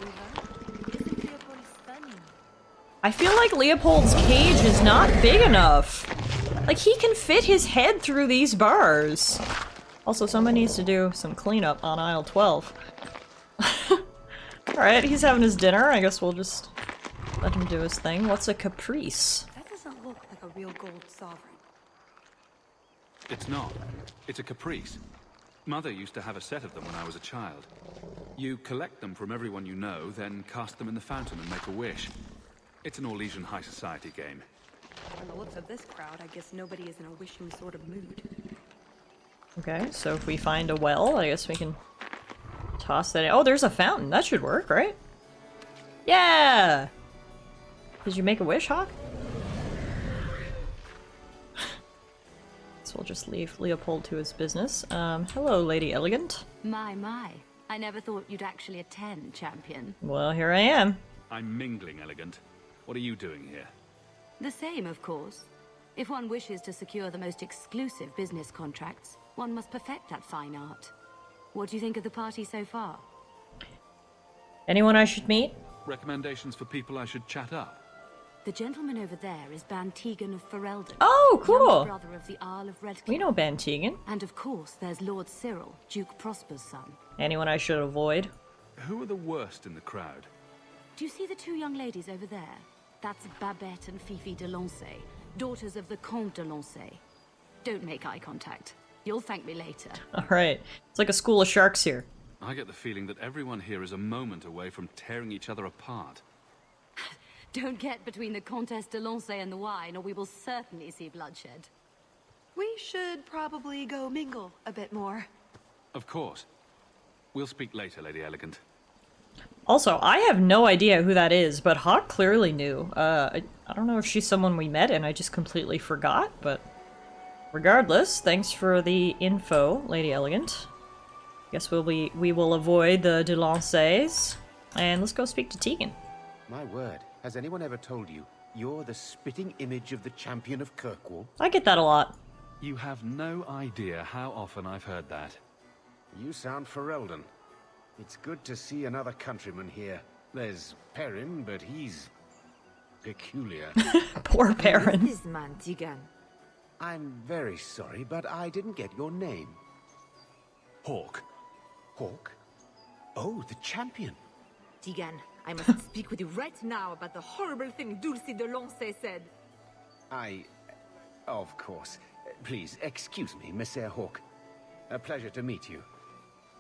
I feel like Leopold's cage is not big enough. Like, he can fit his head through these bars. Also, someone needs to do some cleanup on aisle 12. Alright, he's having his dinner. I guess we'll just let him do his thing. What's a caprice? That doesn't look like a real gold sovereign. It's not. It's a caprice. Mother used to have a set of them when I was a child. You collect them from everyone you know, then cast them in the fountain and make a wish. It's an Orlesian high society game. From the looks of this crowd, I guess nobody is in a wishing sort of mood. Okay, so if we find a well, I guess we can toss that in. Oh, there's a fountain. That should work, right? Yeah! Did you make a wish, Hawk? So we'll just leave Leopold to his business. Hello, Lady Elegant. My. I never thought you'd actually attend, champion. Well, here I am. I'm mingling, Elegant. What are you doing here? The same, of course. If one wishes to secure the most exclusive business contracts, one must perfect that fine art. What do you think of the party so far? Anyone I should meet? Recommendations for people I should chat up? The gentleman over there is Ban Tegan of Ferelden. Oh, cool! Brother of the Isle of Redcliffe. We know Ban Tegan. And of course, there's Lord Cyril, Duke Prosper's son. Anyone I should avoid? Who are the worst in the crowd? Do you see the two young ladies over there? That's Babette and Fifi de Lancey, daughters of the Comte de Lancey. Don't make eye contact. You'll thank me later. Alright. It's like a school of sharks here. I get the feeling that everyone here is a moment away from tearing each other apart. Don't get between the Comtesse de Lancey and the wine, or we will certainly see bloodshed. We should probably go mingle a bit more. Of course. We'll speak later, Lady Elegant. Also, I have no idea who that is, but Hawk clearly knew. I don't know if she's someone we met and I just completely forgot, but regardless, thanks for the info, Lady Elegant. Guess we will avoid the de Lanceys, and let's go speak to Tegan. My word, has anyone ever told you you're the spitting image of the champion of Kirkwall? I get that a lot. You have no idea how often I've heard that. You sound Ferelden. It's good to see another countryman here. There's Perrin, but he's peculiar. Poor Perrin. Who is this man, Tegan? I'm very sorry, but I didn't get your name. Hawk. Hawk? Oh, the champion. Tegan, I must speak with you right now about the horrible thing Dulcie de Lancey said. Of course. Please, excuse me, Monsieur Hawk. A pleasure to meet you.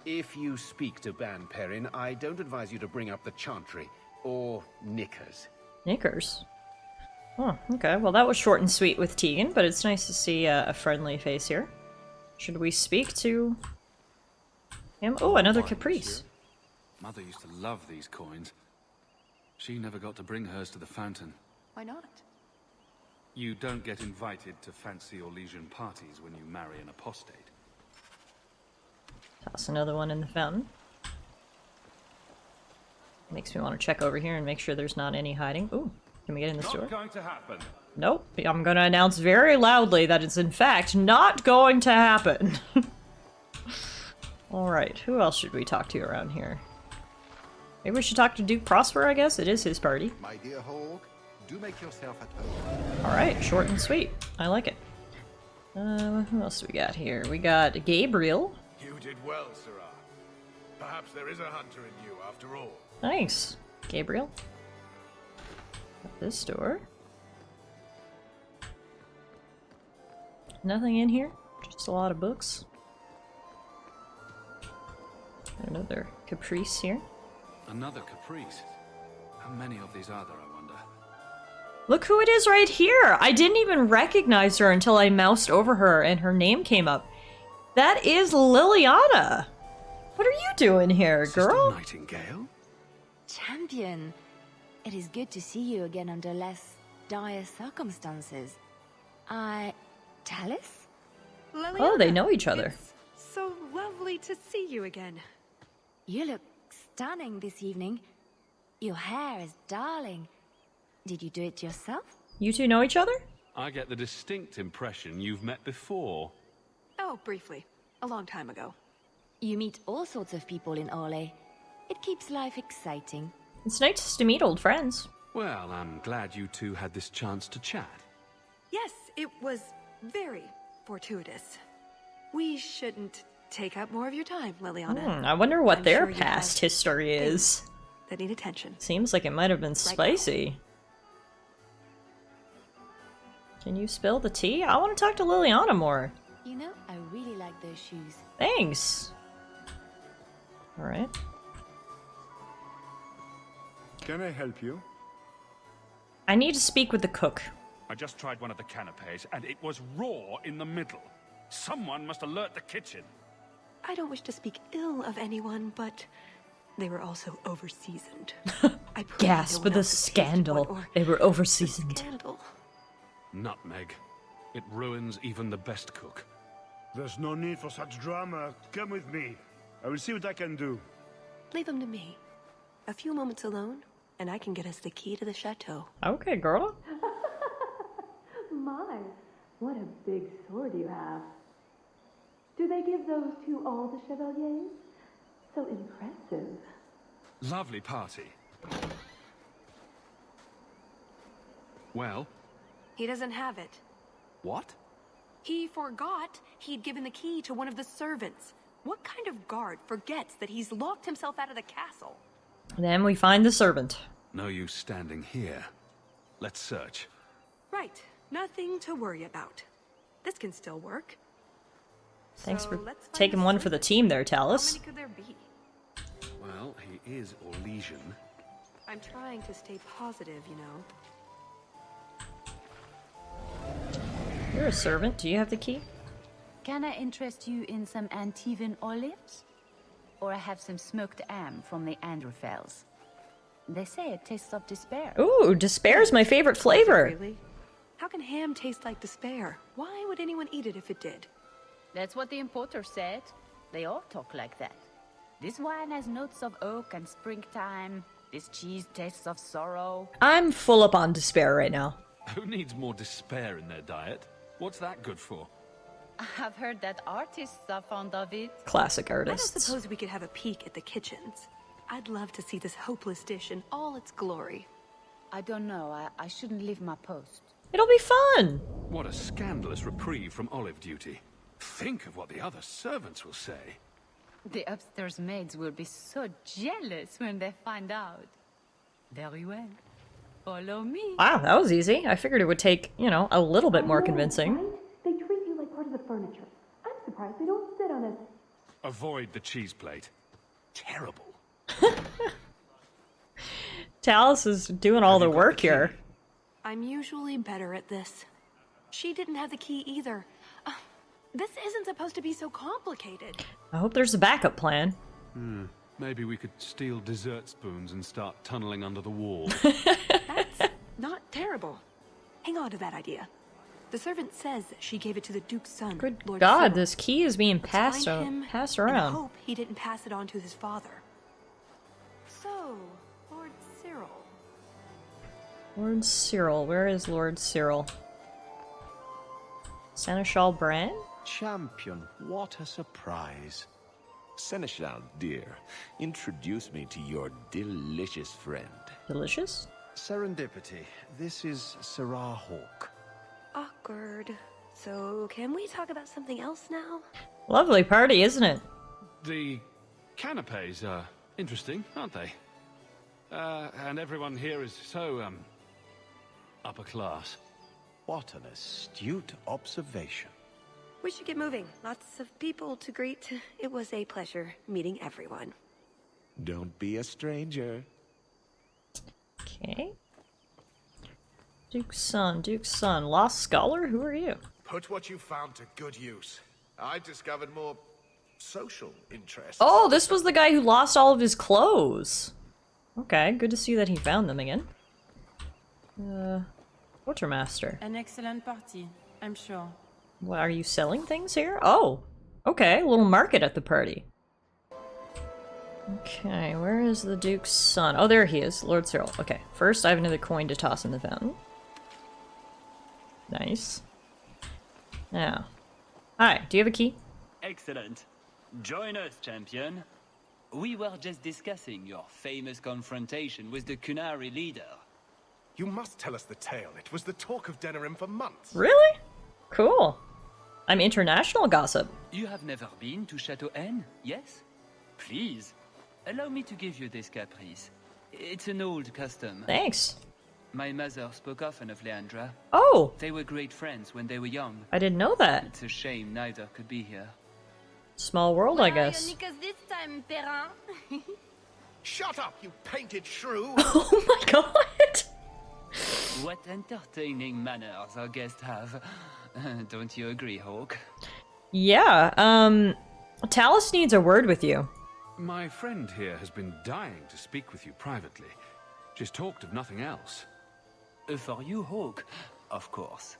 If you speak to Ban Perrin, I don't advise you to bring up the Chantry, or Knickers. Knickers? Oh, okay. Well, that was short and sweet with Tegan, but it's nice to see a friendly face here. Should we speak to him? Oh, another caprice. Mother used to love these coins. She never got to bring hers to the fountain. Why not? You don't get invited to fancy Orlesian parties when you marry an apostate. Toss another one in the fountain. Makes me want to check over here and make sure there's not any hiding. Ooh, can we get in this door? Not going to happen. Nope. I'm going to announce very loudly that it's in fact not going to happen. Alright, who else should we talk to around here? Maybe we should talk to Duke Prosper, I guess. It is his party. My dear Hawk, do make yourself at home. Alright, short and sweet. I like it. Who else do we got here? We got Gabriel. You did well, Sirrah. Perhaps there is a hunter in you after all. Nice. Gabriel. Got this door. Nothing in here. Just a lot of books. Another caprice here. Another caprice. How many of these are there, I wonder? Look who it is right here! I didn't even recognize her until I moused over her and her name came up. That is Liliana! What are you doing here, girl? Sister Nightingale? Champion, it is good to see you again under less dire circumstances. Talus? Oh, they know each other. So lovely to see you again. You look stunning this evening. Your hair is darling. Did you do it yourself? You two know each other? I get the distinct impression you've met before. Oh, briefly. A long time ago. You meet all sorts of people in Orlais. It keeps life exciting. It's nice to meet old friends. Well, I'm glad you two had this chance to chat. Yes, it was very fortuitous. We shouldn't take up more of your time, Liliana. I wonder what I'm their sure you past have history is. that need attention. Seems like it might have been spicy. Can you spill the tea? I want to talk to Liliana more. You know, I really like those shoes. Thanks. Alright. Can I help you? I need to speak with the cook. I just tried one of the canapes, and it was raw in the middle. Someone must alert the kitchen. I don't wish to speak ill of anyone, but they were also overseasoned. Gasp with the scandal. They were overseasoned. Scandal. Nutmeg. It ruins even the best cook. There's no need for such drama. Come with me. I will see what I can do. Leave them to me. A few moments alone, and I can get us the key to the chateau. Okay, girl. My, what a big sword you have. Do they give those to all the chevaliers? So impressive. Lovely party. Well? He doesn't have it. What? He forgot he'd given the key to one of the servants. What kind of guard forgets that he's locked himself out of the castle? Then we find the servant. No use standing here. Let's search. Right. Nothing to worry about. This can still work. Thanks So for let's find taking the one for the team there, Talus. How many could there be? Well, he is Orlesian. I'm trying to stay positive, you know. You're a servant. Do you have the key? Can I interest you in some Antivan olives? Or I have some smoked ham from the Androfels. They say it tastes of despair. Ooh, despair's my favorite flavor. Really? How can ham taste like despair? Why would anyone eat it if it did? That's what the importer said. They all talk like that. This wine has notes of oak and springtime. This cheese tastes of sorrow. I'm full up on despair right now. Who needs more despair in their diet? What's that good for? I've heard that artists are fond of it. Classic I don't artists. suppose we could have a peek at the kitchens. I'd love to see this hopeless dish in all its glory. I don't know. I shouldn't leave my post. It'll be fun. What a scandalous reprieve from olive duty. Think of what the other servants will say. The upstairs maids will be so jealous when they find out. Very well. Follow me. Wow, that was easy. I figured it would take, you know, a little bit more convincing. They treat you like part of the furniture. I'm surprised they don't sit on it. Avoid the cheese plate. Terrible. Talus is doing all the work here. I'm usually better at this. She didn't have the key either. This isn't supposed to be so complicated. I hope there's a backup plan. Maybe we could steal dessert spoons and start tunneling under the wall. That's not terrible. Hang on to that idea. The servant says she gave it to the Duke's son, Good Lord God, Cyril. this key is being Let's passed find him passed and around. hope he didn't pass it on to his father. So, Lord Cyril. Lord Cyril. Where is Lord Cyril? Seneschal Bran? Champion, what a surprise. Seneschal, dear, introduce me to your delicious friend. Delicious? Serendipity, this is Sarah Hawke. Awkward. So, can we talk about something else now? Lovely party, isn't it? The canapes are interesting, aren't they? And everyone here is so, upper class. What an astute observation. We should get moving. Lots of people to greet. It was a pleasure meeting everyone. Don't be a stranger. Okay. Duke's son, Duke's son. Lost Scholar? Who are you? Put what you found to good use. I discovered more social interests. Oh, this was the guy who lost all of his clothes. Okay, good to see that he found them again. Quartermaster. An excellent party, I'm sure. What, are you selling things here? Oh, okay, a little market at the party. Okay, where is the Duke's son? Oh, there he is, Lord Cyril. Okay, first I have another coin to toss in the fountain. Nice. Now, hi, do you have a key? Excellent. Join us, champion. We were just discussing your famous confrontation with the Kunari leader. You must tell us the tale. It was the talk of Denerim for months. Really? Cool. I'm international gossip. You have never been to Chateau N, yes? Please, allow me to give you this caprice. It's an old custom. Thanks. My mother spoke often of Leandra. Oh! They were great friends when they were young. I didn't know that. It's a shame neither could be here. Small world, I guess. This time, Perrin. Shut up, you painted shrew! Oh my god! What entertaining manners our guests have. Don't you agree, Hawk? Yeah, Talus needs a word with you. My friend here has been dying to speak with you privately. She's talked of nothing else. For you, Hawk, of course.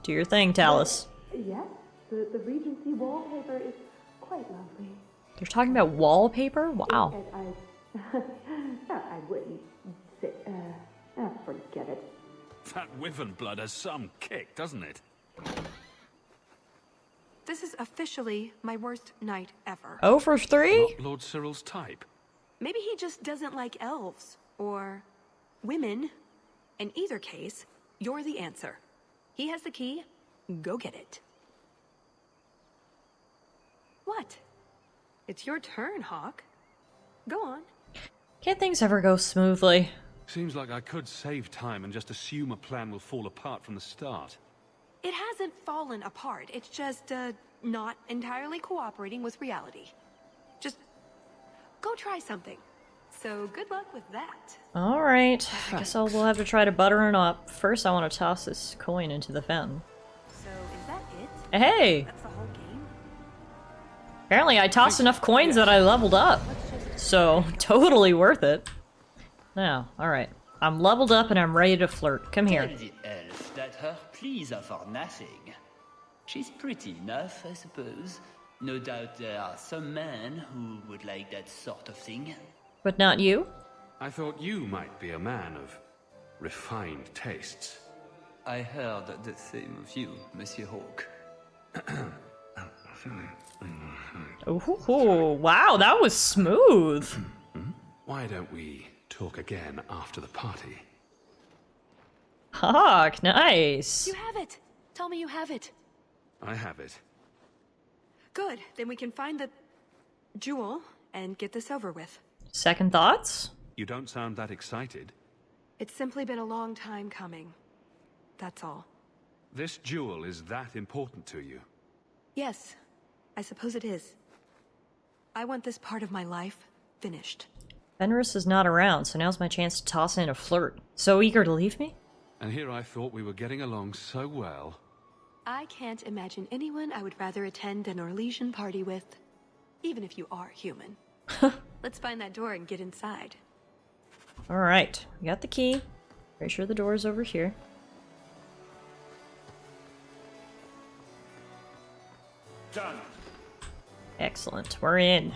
Do your thing, Talus. Yes, the Regency wallpaper is quite lovely. They're talking about wallpaper? Wow. I wouldn't say, forget it. That wyvern blood has some kick, doesn't it? This is officially my worst night ever. 0 for 3? Not Lord Cyril's type. Maybe he just doesn't like elves. Or women. In either case, you're the answer. He has the key. Go get it. What? It's your turn, Hawk. Go on. Can't things ever go smoothly? Seems like I could save time and just assume a plan will fall apart from the start. It hasn't fallen apart. It's just, not entirely cooperating with reality. Just go try something. So good luck with that. Alright, I guess we'll have to try to butter it up. First I want to toss this coin into the fountain. So is that it? Hey! That's the whole game? Apparently I tossed enough coins that I leveled up. So, totally worth it. Now, alright. I'm leveled up and I'm ready to flirt. Come here. Tell the elf that her pleas are for nothing. She's pretty enough, I suppose. No doubt there are some men who would like that sort of thing. But not you? I thought you might be a man of refined tastes. I heard the same of you, Monsieur Hawk. Ooh, wow, that was smooth. Why don't we talk again after the party? Hawk, nice. You have it. Tell me you have it. I have it. Good. Then we can find the jewel and get this over with. Second thoughts? You don't sound that excited. It's simply been a long time coming. That's all. This jewel is that important to you? Yes, I suppose it is. I want this part of my life finished. Fenris is not around, so now's my chance to toss in a flirt. So eager to leave me? And here I thought we were getting along so well. I can't imagine anyone I would rather attend an Orlesian party with, even if you are human. Let's find that door and get inside. Alright, we got the key. Pretty sure the door is over here. Done. Excellent, we're in.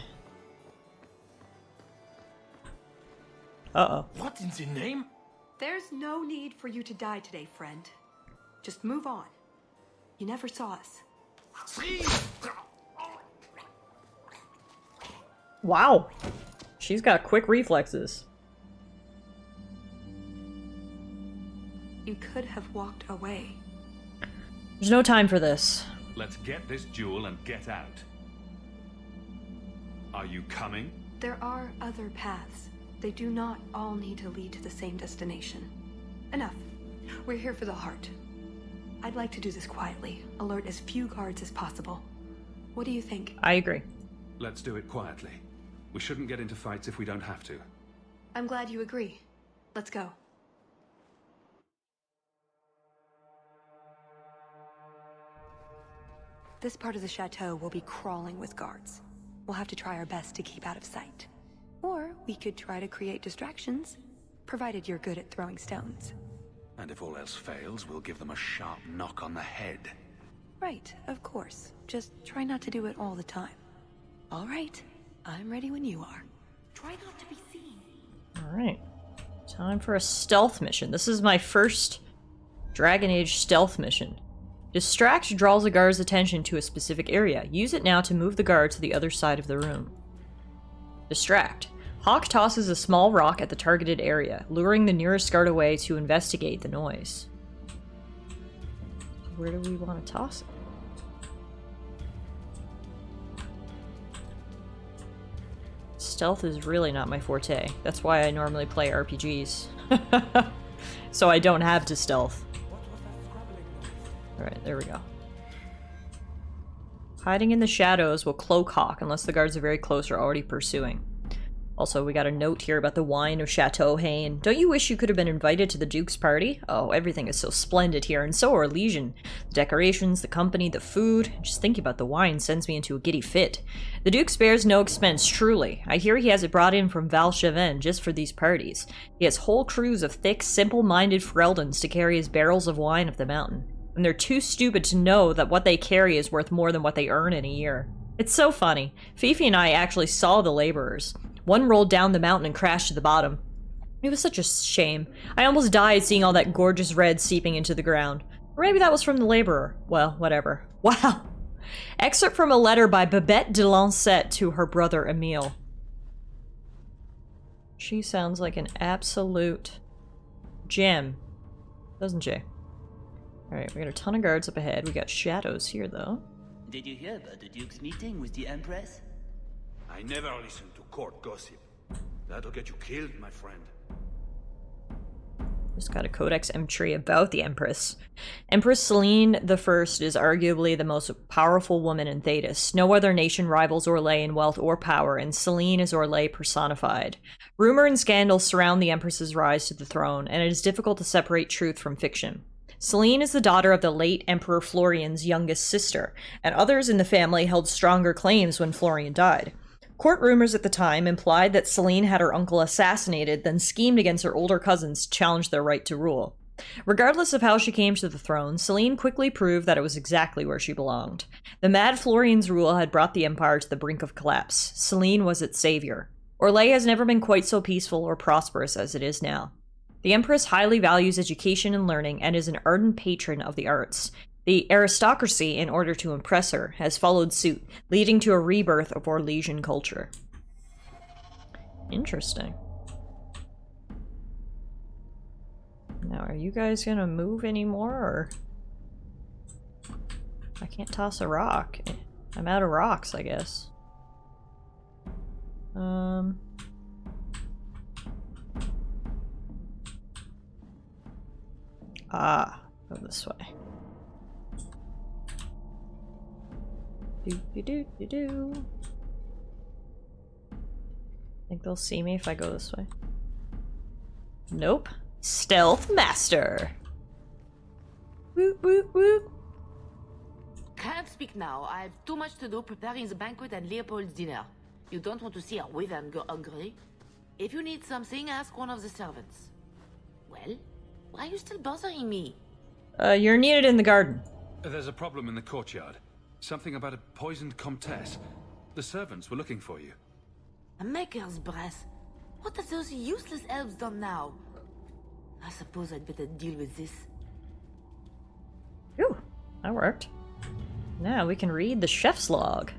Uh-oh. What in the name? There's no need for you to die today, friend. Just move on. You never saw us. Wow. She's got quick reflexes. You could have walked away. There's no time for this. Let's get this jewel and get out. Are you coming? There are other paths. They do not all need to lead to the same destination. Enough. We're here for the heart. I'd like to do this quietly, alert as few guards as possible. What do you think? I agree. Let's do it quietly. We shouldn't get into fights if we don't have to. I'm glad you agree. Let's go. This part of the chateau will be crawling with guards. We'll have to try our best to keep out of sight. Or we could try to create distractions, provided you're good at throwing stones. And if all else fails, we'll give them a sharp knock on the head. Right, of course. Just try not to do it all the time. All right, I'm ready when you are. Try not to be seen. Alright. Time for a stealth mission. This is my first Dragon Age stealth mission. Distract draws the guard's attention to a specific area. Use it now to move the guard to the other side of the room. Distract. Hawk tosses a small rock at the targeted area, luring the nearest guard away to investigate the noise. Where do we want to toss it? Stealth is really not my forte. That's why I normally play RPGs. So I don't have to stealth. Alright, there we go. Hiding in the shadows will cloak Hawk unless the guards are very close or already pursuing. Also, we got a note here about the wine of Chateau Hain. Don't you wish you could have been invited to the Duke's party? Oh, everything is so splendid here, and so are Elysian. The decorations, the company, the food. Just thinking about the wine sends me into a giddy fit. The Duke spares no expense, truly. I hear he has it brought in from Valchevin just for these parties. He has whole crews of thick, simple-minded Freldons to carry his barrels of wine up the mountain. And they're too stupid to know that what they carry is worth more than what they earn in a year. It's so funny. Fifi and I actually saw the laborers. One rolled down the mountain and crashed to the bottom. It was such a shame. I almost died seeing all that gorgeous red seeping into the ground. Or maybe that was from the laborer. Well, whatever. Wow. Excerpt from a letter by Babette de Lancet to her brother Emile. She sounds like an absolute gem, doesn't she? Alright, we got a ton of guards up ahead. We got shadows here, though. Did you hear about the Duke's meeting with the Empress? I never listen to court gossip. That'll get you killed, my friend. Just got a codex entry about the Empress. Empress Celine I is arguably the most powerful woman in Thedas. No other nation rivals Orlais in wealth or power, and Celine is Orlais personified. Rumor and scandal surround the Empress's rise to the throne, and it is difficult to separate truth from fiction. Celine is the daughter of the late Emperor Florian's youngest sister, and others in the family held stronger claims when Florian died. Court rumors at the time implied that Celine had her uncle assassinated, then schemed against her older cousins to challenge their right to rule. Regardless of how she came to the throne, Celine quickly proved that it was exactly where she belonged. The mad Florian's rule had brought the empire to the brink of collapse. Celine was its savior. Orlais has never been quite so peaceful or prosperous as it is now. The Empress highly values education and learning and is an ardent patron of the arts. The aristocracy, in order to impress her, has followed suit, leading to a rebirth of Orlesian culture. Interesting. Now, are you guys gonna move anymore, or... I can't toss a rock. I'm out of rocks, I guess. Go this way. Do. Think they'll see me if I go this way? Nope. Stealth master. Woot woot woot. Can't speak now. I have too much to do preparing the banquet and Leopold's dinner. You don't want to see our wyvern go hungry. If you need something, ask one of the servants. Well, why are you still bothering me? You're needed in the garden. There's a problem in the courtyard. Something about a poisoned comtesse. The servants were looking for you. A maker's breath. What have those useless elves done now? I suppose I'd better deal with this. Ooh, that worked. Now we can read the chef's log.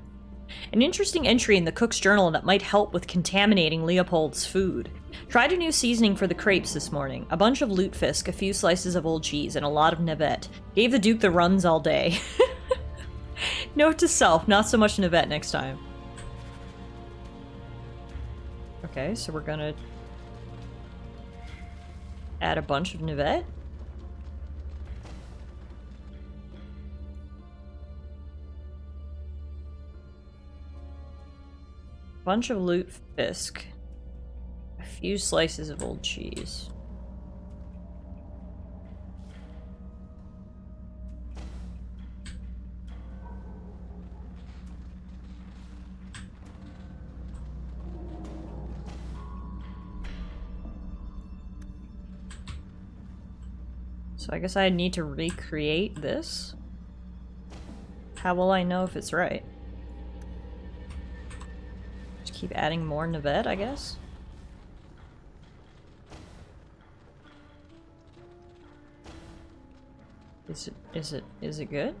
An interesting entry in the cook's journal that might help with contaminating Leopold's food. Tried a new seasoning for the crepes this morning. A bunch of lutefisk, a few slices of old cheese, and a lot of navette. Gave the Duke the runs all day. Note to self, not so much navette next time. Okay, so we're gonna add a bunch of navette. Bunch of lutefisk. A few slices of old cheese. So I guess I need to recreate this. How will I know if it's right? Just keep adding more Navette, I guess? Is it good?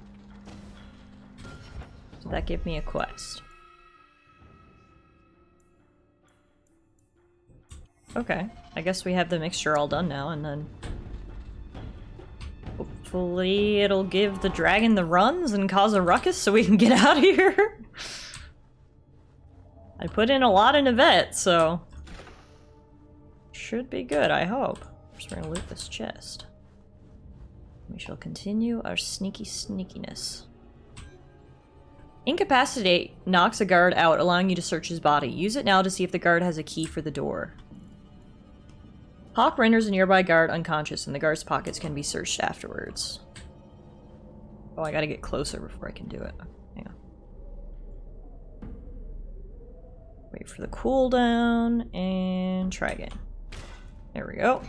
Did that give me a quest? Okay, I guess we have the mixture all done now, and then hopefully it'll give the dragon the runs and cause a ruckus so we can get out of here. I put in a lot of Navette, so should be good, I hope. Just gonna loot this chest. We shall continue our sneaky sneakiness. Incapacitate knocks a guard out, allowing you to search his body. Use it now to see if the guard has a key for the door. Hawk renders a nearby guard unconscious, and the guard's pockets can be searched afterwards. Oh, I gotta get closer before I can do it. Hang on. Wait for the cooldown, and try again. There we go.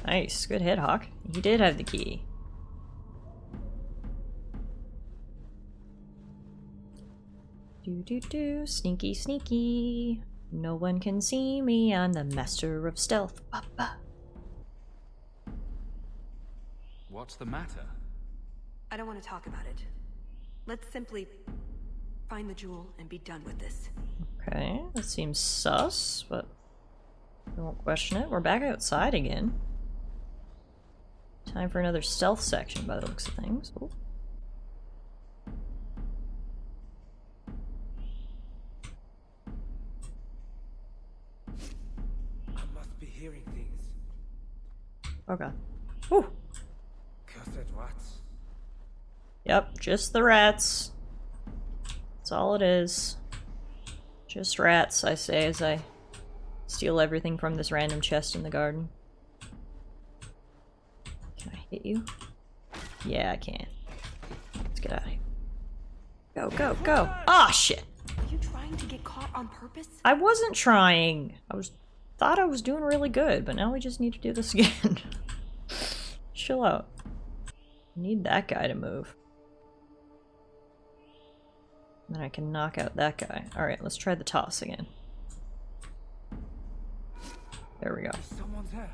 Nice. Good hit, Hawk. You did have the key. Do. Sneaky, sneaky. No one can see me. I'm the master of stealth. Ba-ba. What's the matter? I don't want to talk about it. Let's simply find the jewel and be done with this. Okay, that seems sus, but I won't question it. We're back outside again. Time for another stealth section by the looks of things. Ooh. I must be hearing things. Oh god. Whew. Cursed rats. Yep, just the rats. That's all it is. Just rats, I say as I steal everything from this random chest in the garden. Can I hit you? Yeah, I can. Let's get out of here. Go, go, go! Ah, shit! Are you trying to get caught on purpose? I wasn't trying! Thought I was doing really good, but now we just need to do this again. Chill out. I need that guy to move. Then I can knock out that guy. Alright, let's try the toss again. There we go. Someone's there.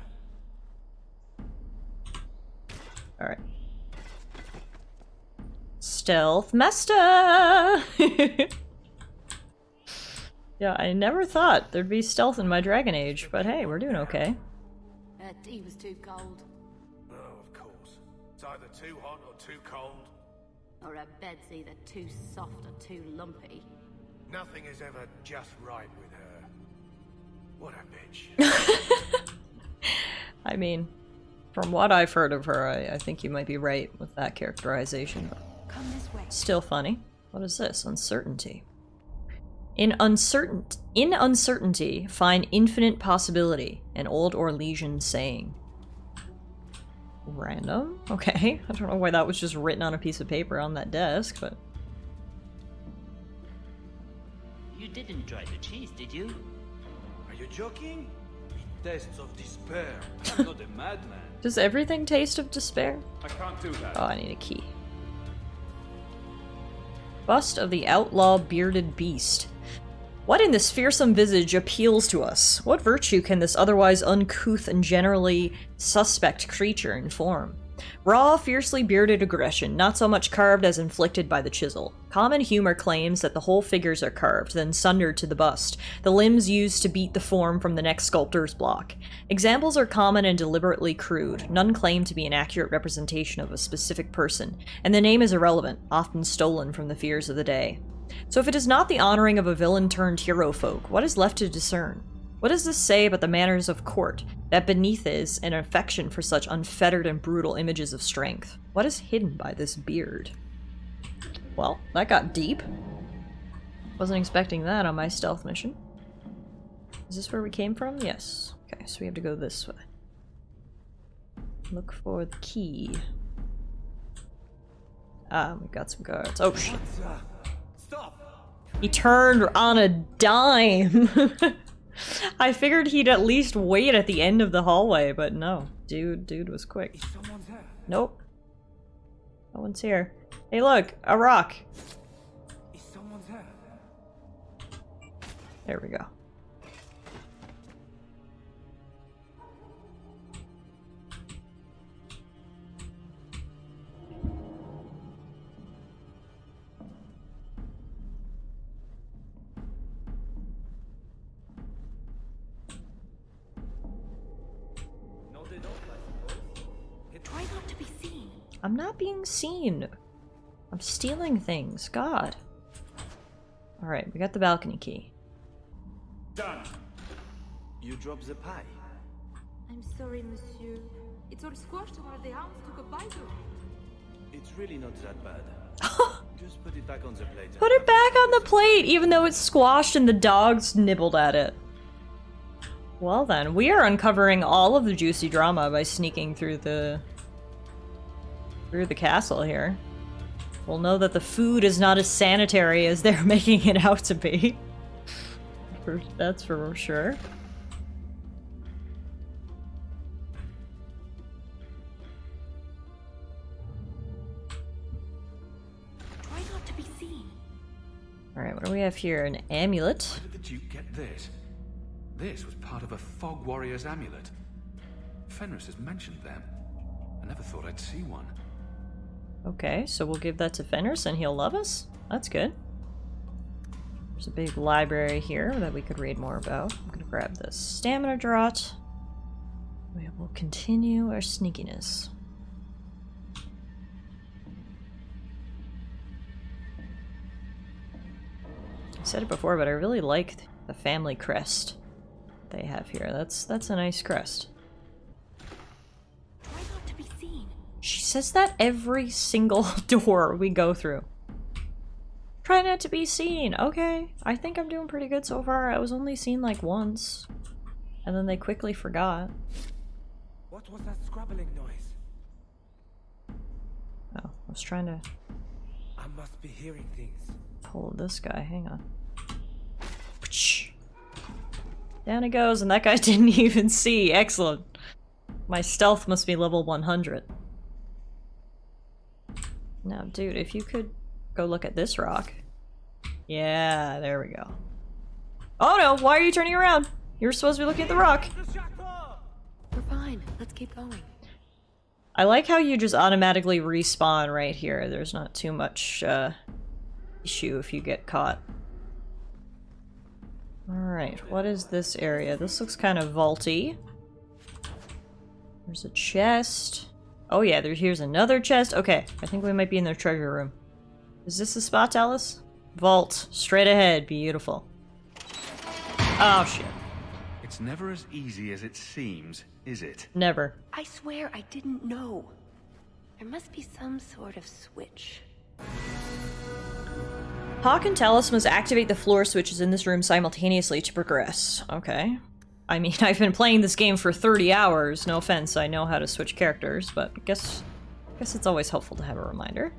Alright. Stealth Mesta! Yeah, I never thought there'd be stealth in my Dragon Age, but hey, we're doing okay. That tea was too cold. Oh, of course. It's either too hot or too cold. Or a bed's either too soft or too lumpy. Nothing is ever just right with her. What a bitch. I mean, from what I've heard of her, I think you might be right with that characterization. But come this way. Still funny. What is this? Uncertainty. In uncertainty, find infinite possibility, an old Orlesian saying. Random? Okay. I don't know why that was just written on a piece of paper on that desk, but... You didn't try the cheese, did you? Are you joking? It tastes of despair. I'm not a madman. Does everything taste of despair? I can't do that. Oh, I need a key. Bust of the outlaw bearded beast. What in this fearsome visage appeals to us? What virtue can this otherwise uncouth and generally suspect creature inform? Raw, fiercely bearded aggression, not so much carved as inflicted by the chisel. Common humor claims that the whole figures are carved, then sundered to the bust, the limbs used to beat the form from the next sculptor's block. Examples are common and deliberately crude, none claim to be an accurate representation of a specific person, and the name is irrelevant, often stolen from the fears of the day. So if it is not the honoring of a villain-turned-hero folk, what is left to discern? What does this say about the manners of court, that beneath is an affection for such unfettered and brutal images of strength? What is hidden by this beard? Well, that got deep. Wasn't expecting that on my stealth mission. Is this where we came from? Yes. Okay, so we have to go this way. Look for the key. Ah, we've got some guards. Oh shit. Stop! He turned on a dime! I figured he'd at least wait at the end of the hallway, but no. Dude was quick. Nope. No one's here. Hey look, a rock! Someone's here. There we go. Try not to be seen. I'm not being seen. I'm stealing things. God. Alright, we got the balcony key. Done. You dropped the pie. I'm sorry, monsieur. It's all squashed while the hounds took a bite of it. It's really not that bad. Just put it back on the plate. Put it back on the plate, even though it's squashed and the dogs nibbled at it. Well then, we are uncovering all of the juicy drama by sneaking through the castle here. We'll know that the food is not as sanitary as they're making it out to be. That's for sure. Try not to be seen. Alright, what do we have here? An amulet. Where did the Duke get this? This was part of a Fog Warrior's amulet. Fenris has mentioned them. I never thought I'd see one. Okay, so we'll give that to Fenris and he'll love us. That's good. There's a big library here that we could read more about. I'm gonna grab this stamina draught. We will continue our sneakiness. I said it before, but I really like the family crest they have here. That's a nice crest. Try not to be seen. She says that every single door we go through. Try not to be seen. Okay, I think I'm doing pretty good so far. I was only seen like once. And then they quickly forgot. What was that scrabbling noise? Oh, I was trying to I must be hearing things. pull this guy. Hang on. Down he goes, and that guy didn't even see. Excellent. My stealth must be level 100. Now, dude, if you could go look at this rock. Yeah, there we go. Oh no, why are you turning around? You're supposed to be looking at the rock. We're fine. Let's keep going. I like how you just automatically respawn right here. There's not too much issue if you get caught. Alright, what is this area? This looks kind of vaulty. There's a chest. Oh yeah, here's another chest. Okay, I think we might be in their treasure room. Is this the spot, Alice? Vault. Straight ahead. Beautiful. Oh shit. It's never as easy as it seems, is it? Never. I swear I didn't know. There must be some sort of switch. Hawk and Talos must activate the floor switches in this room simultaneously to progress. Okay. I mean, I've been playing this game for 30 hours. No offense, I know how to switch characters, but I guess it's always helpful to have a reminder.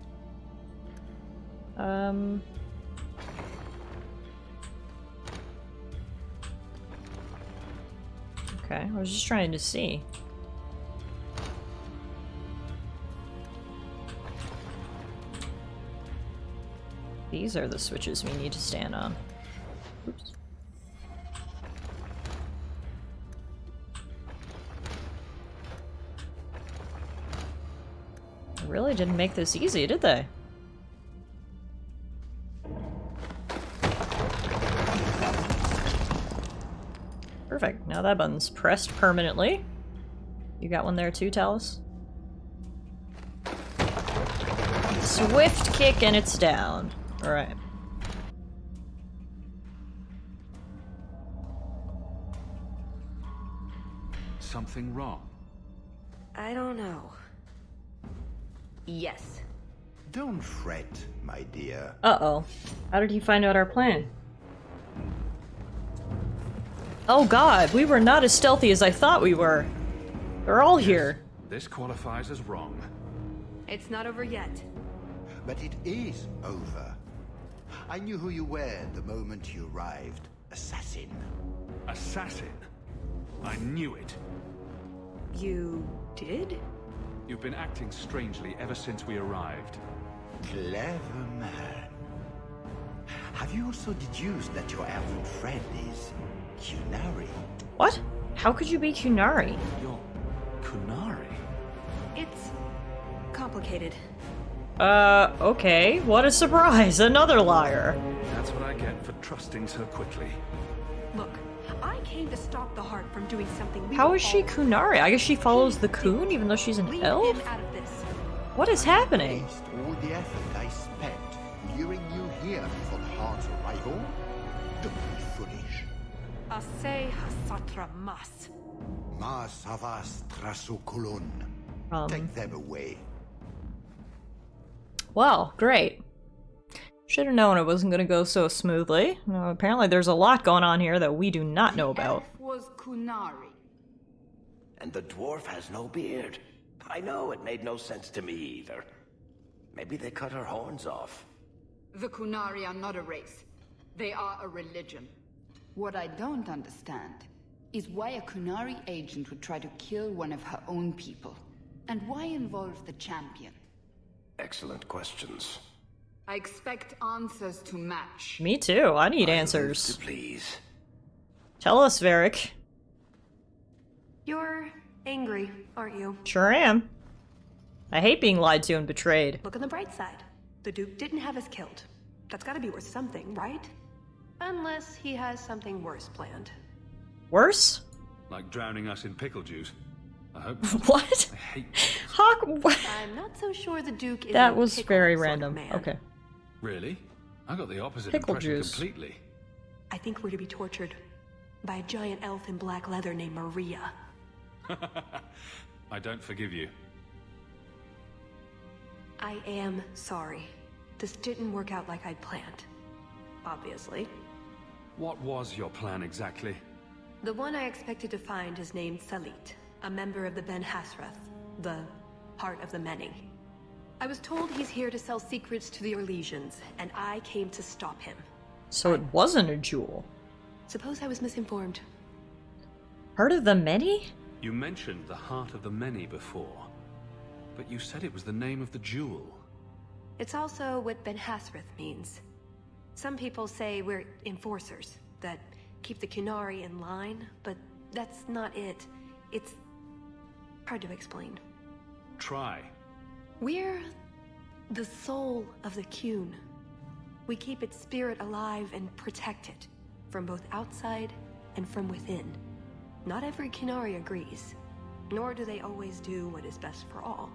Okay, I was just trying to see. These are the switches we need to stand on. Oops. They really didn't make this easy, did they? Perfect. Now that button's pressed permanently. You got one there too, Talos? Swift kick and it's down. Alright. Something wrong? I don't know. Yes. Don't fret, my dear. Uh-oh. How did he find out our plan? Oh god, we were not as stealthy as I thought we were. They're all here. This qualifies as wrong. It's not over yet. But it is over. I knew who you were the moment you arrived. Assassin. Assassin? I knew it. You did? You've been acting strangely ever since we arrived. Clever man. Have you also deduced that your elven friend is Qunari? What? How could you be Qunari? You're Qunari? It's complicated. Okay. What a surprise. Another liar. That's what I get for trusting so quickly. Look, I came to stop the heart from doing something. How is she Qunari? I guess she follows the Khun even though she's an elf? Out of this. What is happening? All the effort I spent luring you here before the heart's arrival? Don't be foolish. Ase hasatra mas. Mas havas trasukulun. Take them away. Well, great. Should have known it wasn't going to go so smoothly. Apparently there's a lot going on here that we do not know about. Was Qunari. And the dwarf has no beard. I know, it made no sense to me either. Maybe they cut her horns off. The Qunari are not a race. They are a religion. What I don't understand is why a Qunari agent would try to kill one of her own people. And why involve the champion? Excellent questions. I expect answers to match. Me too. I need answers. Please. Tell us, Varric. You're angry, aren't you? Sure am. I hate being lied to and betrayed. Look on the bright side. The Duke didn't have us killed. That's gotta be worth something, right? Unless he has something worse planned. Worse? Like drowning us in pickle juice. I hope. What? I hate Hawk. I'm not so sure the Duke is That a was pickle very sort of random. man. Okay. Really? I got the opposite Pickle impression juice. completely. I think we're to be tortured by a giant elf in black leather named Maria. I don't forgive you. I am sorry. This didn't work out like I'd planned. Obviously. What was your plan exactly? The one I expected to find is named Salit, a member of the Ben Hasrath, the Heart of the Many. I was told he's here to sell secrets to the Orlesians, and I came to stop him. So it wasn't a jewel. Suppose I was misinformed. Heart of the Many? You mentioned the Heart of the Many before, but you said it was the name of the jewel. It's also what Ben Hasrath means. Some people say we're enforcers, that keep the Qunari in line, but that's not it. It's hard to explain. Try. We're the soul of the Qun. We keep its spirit alive and protect it, from both outside and from within. Not every Qunari agrees, nor do they always do what is best for all.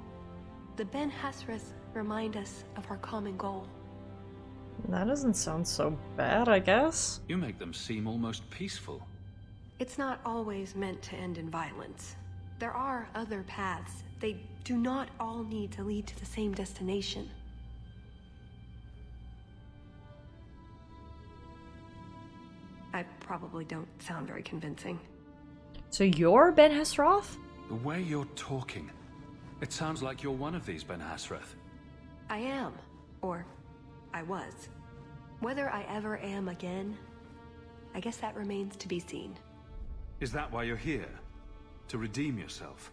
The Ben Hasrath remind us of our common goal. That doesn't sound so bad, I guess. You make them seem almost peaceful. It's not always meant to end in violence. There are other paths. They do not all need to lead to the same destination. I probably don't sound very convincing. So you're Ben Hasrath? The way you're talking, it sounds like you're one of these Ben Hasrath. I am. Or I was. Whether I ever am again, I guess that remains to be seen. Is that why you're here? To redeem yourself?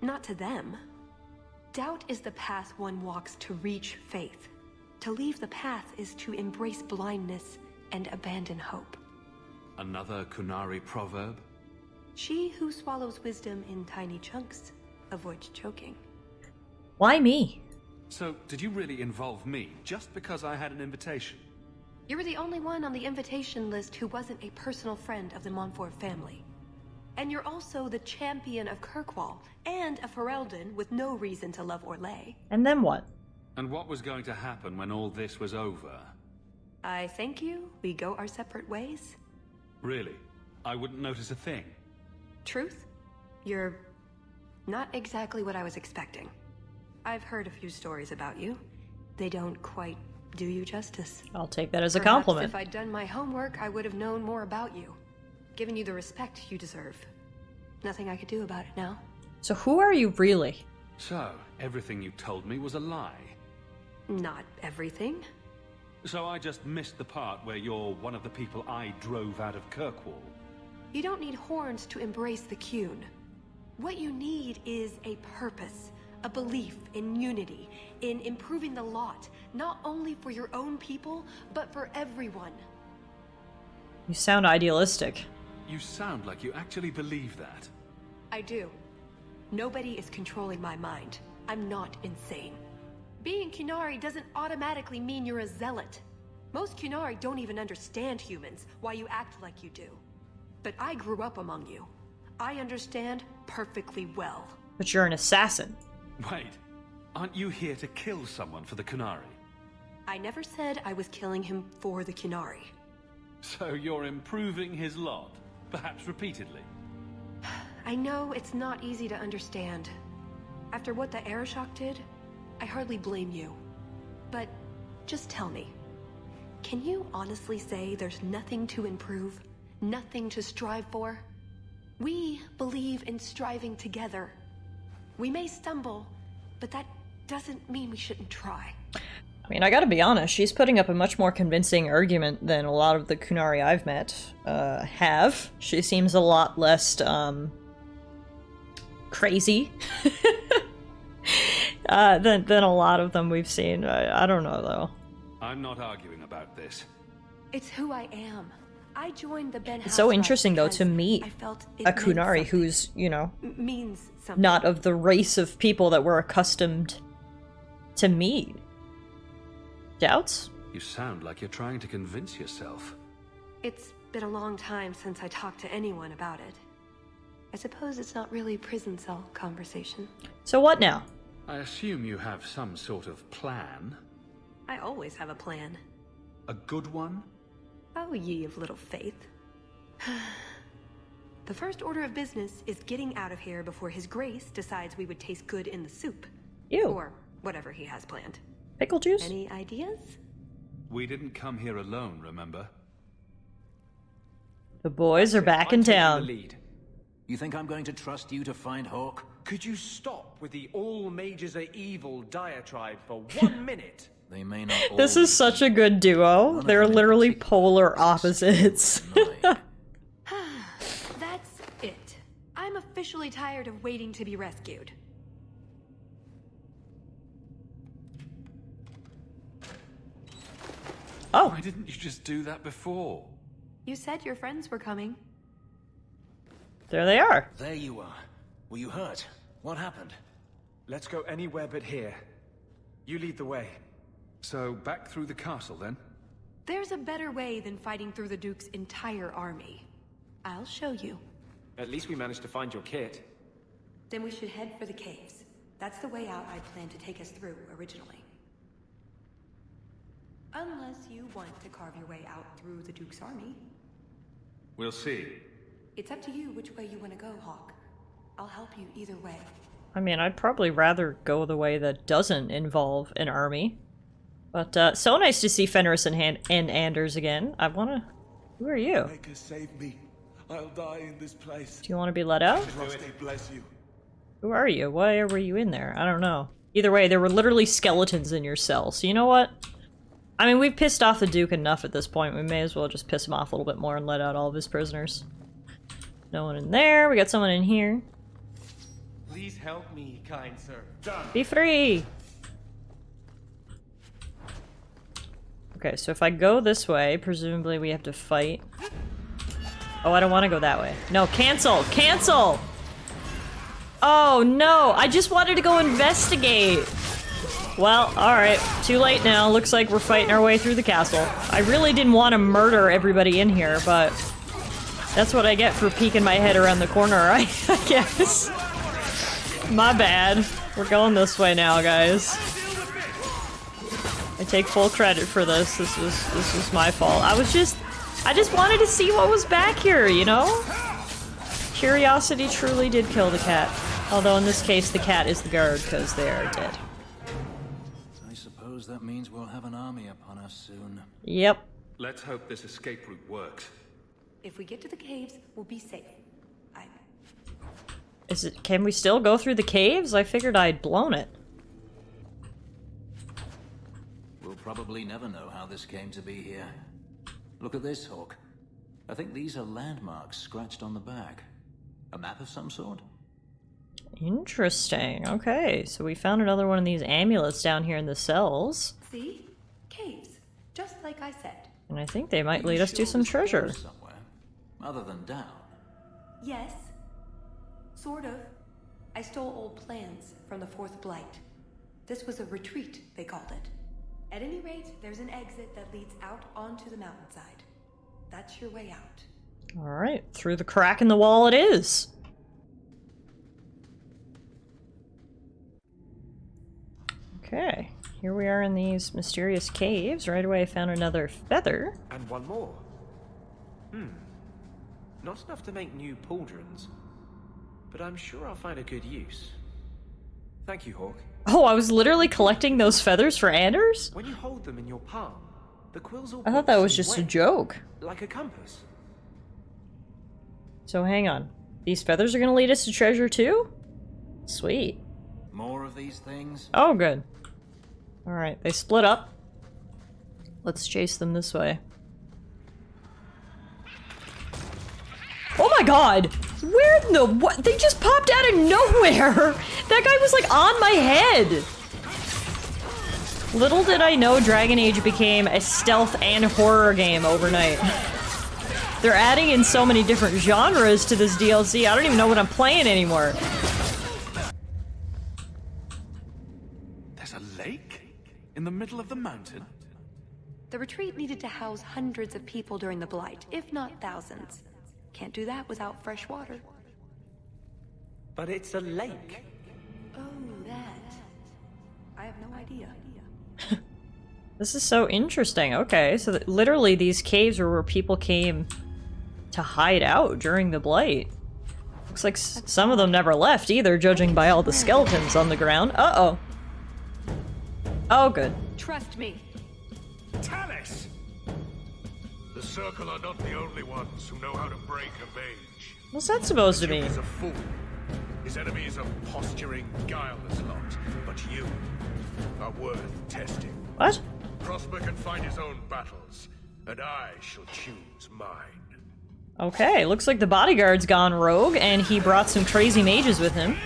Not to them. Doubt is the path one walks to reach faith. To leave the path is to embrace blindness and abandon hope. Another Qunari proverb? She who swallows wisdom in tiny chunks avoids choking. Why me? So, did you really involve me just because I had an invitation? You were the only one on the invitation list who wasn't a personal friend of the Montfort family. And you're also the champion of Kirkwall, and a Ferelden with no reason to love Orlais. And then what? And what was going to happen when all this was over? I thank you. We go our separate ways. Really? I wouldn't notice a thing? Truth? You're not exactly what I was expecting. I've heard a few stories about you. They don't quite do you justice. I'll take that as a Perhaps compliment. if I'd done my homework, I would have known more about you. given you the respect you deserve. Nothing I could do about it now. So who are you really? So, everything you told me was a lie. Not everything. So I just missed the part where you're one of the people I drove out of Kirkwall. You don't need horns to embrace the Qun. What you need is a purpose, a belief in unity, in improving the lot, not only for your own people, but for everyone. You sound idealistic. You sound like you actually believe that. I do. Nobody is controlling my mind. I'm not insane. Being Qunari doesn't automatically mean you're a zealot. Most Qunari don't even understand humans, why you act like you do. But I grew up among you. I understand perfectly well. But you're an assassin. Wait, aren't you here to kill someone for the Qunari? I never said I was killing him for the Qunari. So you're improving his lot, perhaps repeatedly? I know it's not easy to understand. After what the Arishok did, I hardly blame you. But just tell me, can you honestly say there's nothing to improve? Nothing to strive for? We believe in striving together. We may stumble, but that doesn't mean we shouldn't try. I mean, I gotta be honest, she's putting up a much more convincing argument than a lot of the Qunari I've met have. She seems a lot less, crazy than a lot of them we've seen. I don't know, though. I'm not arguing about this. It's who I am. I joined the Ben. It's so interesting, though, to meet a Qunari who's, you know, means something. not of the race of people that we're accustomed to meet. Doubts? You sound like you're trying to convince yourself. It's been a long time since I talked to anyone about it. I suppose it's not really prison cell conversation. So what now? I assume you have some sort of plan. I always have a plan. A good one? Oh, ye of little faith. The first order of business is getting out of here before His Grace decides we would taste good in the soup. Ew. Or whatever he has planned. Pickle juice? Any ideas? We didn't come here alone, remember? The boys are back in town. You think I'm going to trust you to find Hawke? Could you stop with the all mages are evil diatribe for 1 minute? They may not all This is such a good duo. They're literally polar opposites. That's it. I'm officially tired of waiting to be rescued. Oh. Why didn't you just do that before? You said your friends were coming. There they are. There you are. Were you hurt? What happened? Let's go anywhere but here. You lead the way. So, back through the castle, then? There's a better way than fighting through the Duke's entire army. I'll show you. At least we managed to find your kit. Then we should head for the caves. That's the way out I'd planned to take us through originally. Unless you want to carve your way out through the Duke's army. We'll see. It's up to you which way you want to go, Hawke. I'll help you either way. I mean, I'd probably rather go the way that doesn't involve an army. But, so nice to see Fenris and Anders again. I wanna... Who are you? Maker, save me. I'll die in this place. Do you want to be let out? Trust they bless you. Who are you? Why were you in there? I don't know. Either way, there were literally skeletons in your cell, so you know what? I mean, we've pissed off the Duke enough at this point. We may as well just piss him off a little bit more and let out all of his prisoners. No one in there. We got someone in here. Please help me, kind sir. Done. Be free! Okay, so if I go this way, presumably we have to fight. Oh, I don't want to go that way. No, cancel! Cancel! Oh, no! I just wanted to go investigate! Well, alright. Too late now. Looks like we're fighting our way through the castle. I really didn't want to murder everybody in here, but... that's what I get for peeking my head around the corner, I guess. My bad. We're going this way now, guys. I take full credit for this. This was my fault. I just wanted to see what was back here, you know? Curiosity truly did kill the cat. Although in this case, the cat is the guard, because they are dead. I suppose that means we'll have an army upon us soon. Yep. Let's hope this escape route works. If we get to the caves, we'll be safe. Can we still go through the caves? I figured I'd blown it. We'll probably never know how this came to be here. Look at this, Hawk. I think these are landmarks scratched on the back. A map of some sort? Interesting. Okay, so we found another one of these amulets down here in the cells. See? Caves. Just like I said. And I think they might lead us to some treasure. Somewhere, other than down. Yes. Sort of. I stole old plans from the Fourth Blight. This was a retreat, they called it. At any rate, there's an exit that leads out onto the mountainside. That's your way out. Alright, through the crack in the wall it is. Okay, here we are in these mysterious caves. Right away I found another feather. And one more. Not enough to make new pauldrons, but I'm sure I'll find a good use. Thank you, Hawk. Oh, I was literally collecting those feathers for Anders? When you hold them in your palm, the quills all I thought that was just a joke. Like a compass. So hang on. These feathers are gonna lead us to treasure too? Sweet. More of these things? Oh, good. Alright, they split up. Let's chase them this way. Oh my god! Where in the what? They just popped out of nowhere! That guy was like on my head! Little did I know Dragon Age became a stealth and horror game overnight. They're adding in so many different genres to this DLC, I don't even know what I'm playing anymore. There's a lake? In the middle of the mountain? The retreat needed to house hundreds of people during the Blight, if not thousands. Can't do that without fresh water. But it's a lake. Oh, that. I have no idea. This is so interesting. Okay, so literally these caves are where people came to hide out during the Blight. Looks like some of them never left either, judging by all the skeletons on the ground. Uh-oh. Oh, good. Trust me. Tallis! The Circle are not the only ones who know how to break a mage. What's that supposed to mean? He's a fool. His enemy is a posturing, guileless lot. But you are worth testing. What? Prosper can fight his own battles, and I shall choose mine. Okay, looks like the bodyguard's gone rogue, and he brought some crazy mages with him.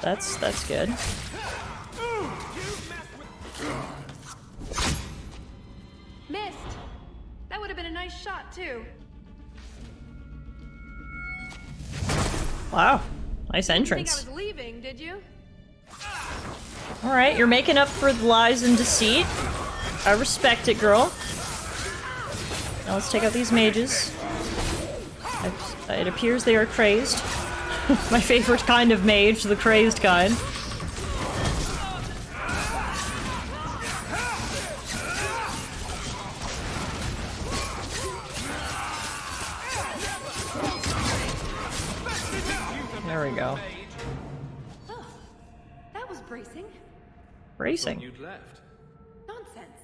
That's good. Missed! That would have been a nice shot, too. Wow. Nice entrance. Didn't think I was leaving, did you? Alright, you're making up for the lies and deceit. I respect it, girl. Now let's take out these mages. It appears they are crazed. My favorite kind of mage, the crazed kind. There we go. Huh. That was bracing. Bracing? You'd left. Nonsense.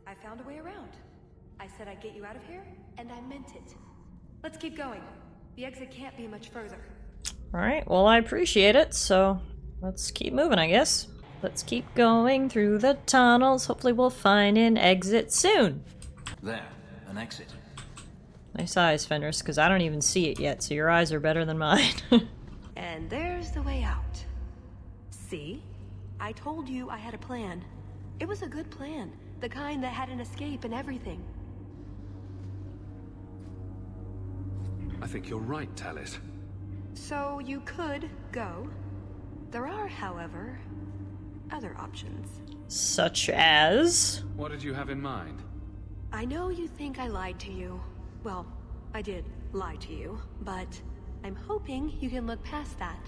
I found a way around. I said I'd get you out of here, and I meant it. Let's keep going. The exit can't be much further. Alright, well I appreciate it, so let's keep moving, I guess. Let's keep going through the tunnels. Hopefully we'll find an exit soon. There, an exit. Nice eyes, Fenris, because I don't even see it yet, so your eyes are better than mine. And there's the way out. See? I told you I had a plan. It was a good plan. The kind that had an escape and everything. I think you're right, Tallis. So you could go. There are, however, other options. Such as? What did you have in mind? I know you think I lied to you. Well, I did lie to you, but I'm hoping you can look past that.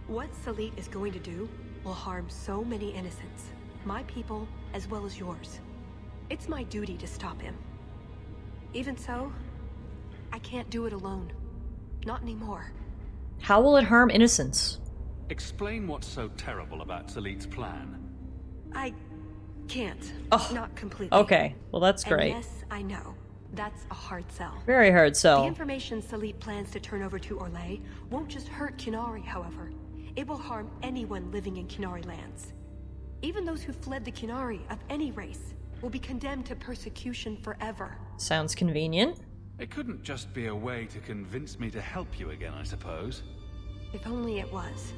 What Salit is going to do will harm so many innocents. My people, as well as yours. It's my duty to stop him. Even so, I can't do it alone. Not anymore. How will it harm innocents? Explain what's so terrible about Salit's plan. I can't. Oh, not completely. Okay, well that's great. And yes, I know. That's a hard sell. Very hard The sell. information Salit plans to turn over to Orlais won't just hurt Qunari, however. It will harm anyone living in Qunari lands. Even those who fled the Qunari of any race will be condemned to persecution forever. Sounds convenient. It couldn't just be a way to convince me to help you again, I suppose. If only it was.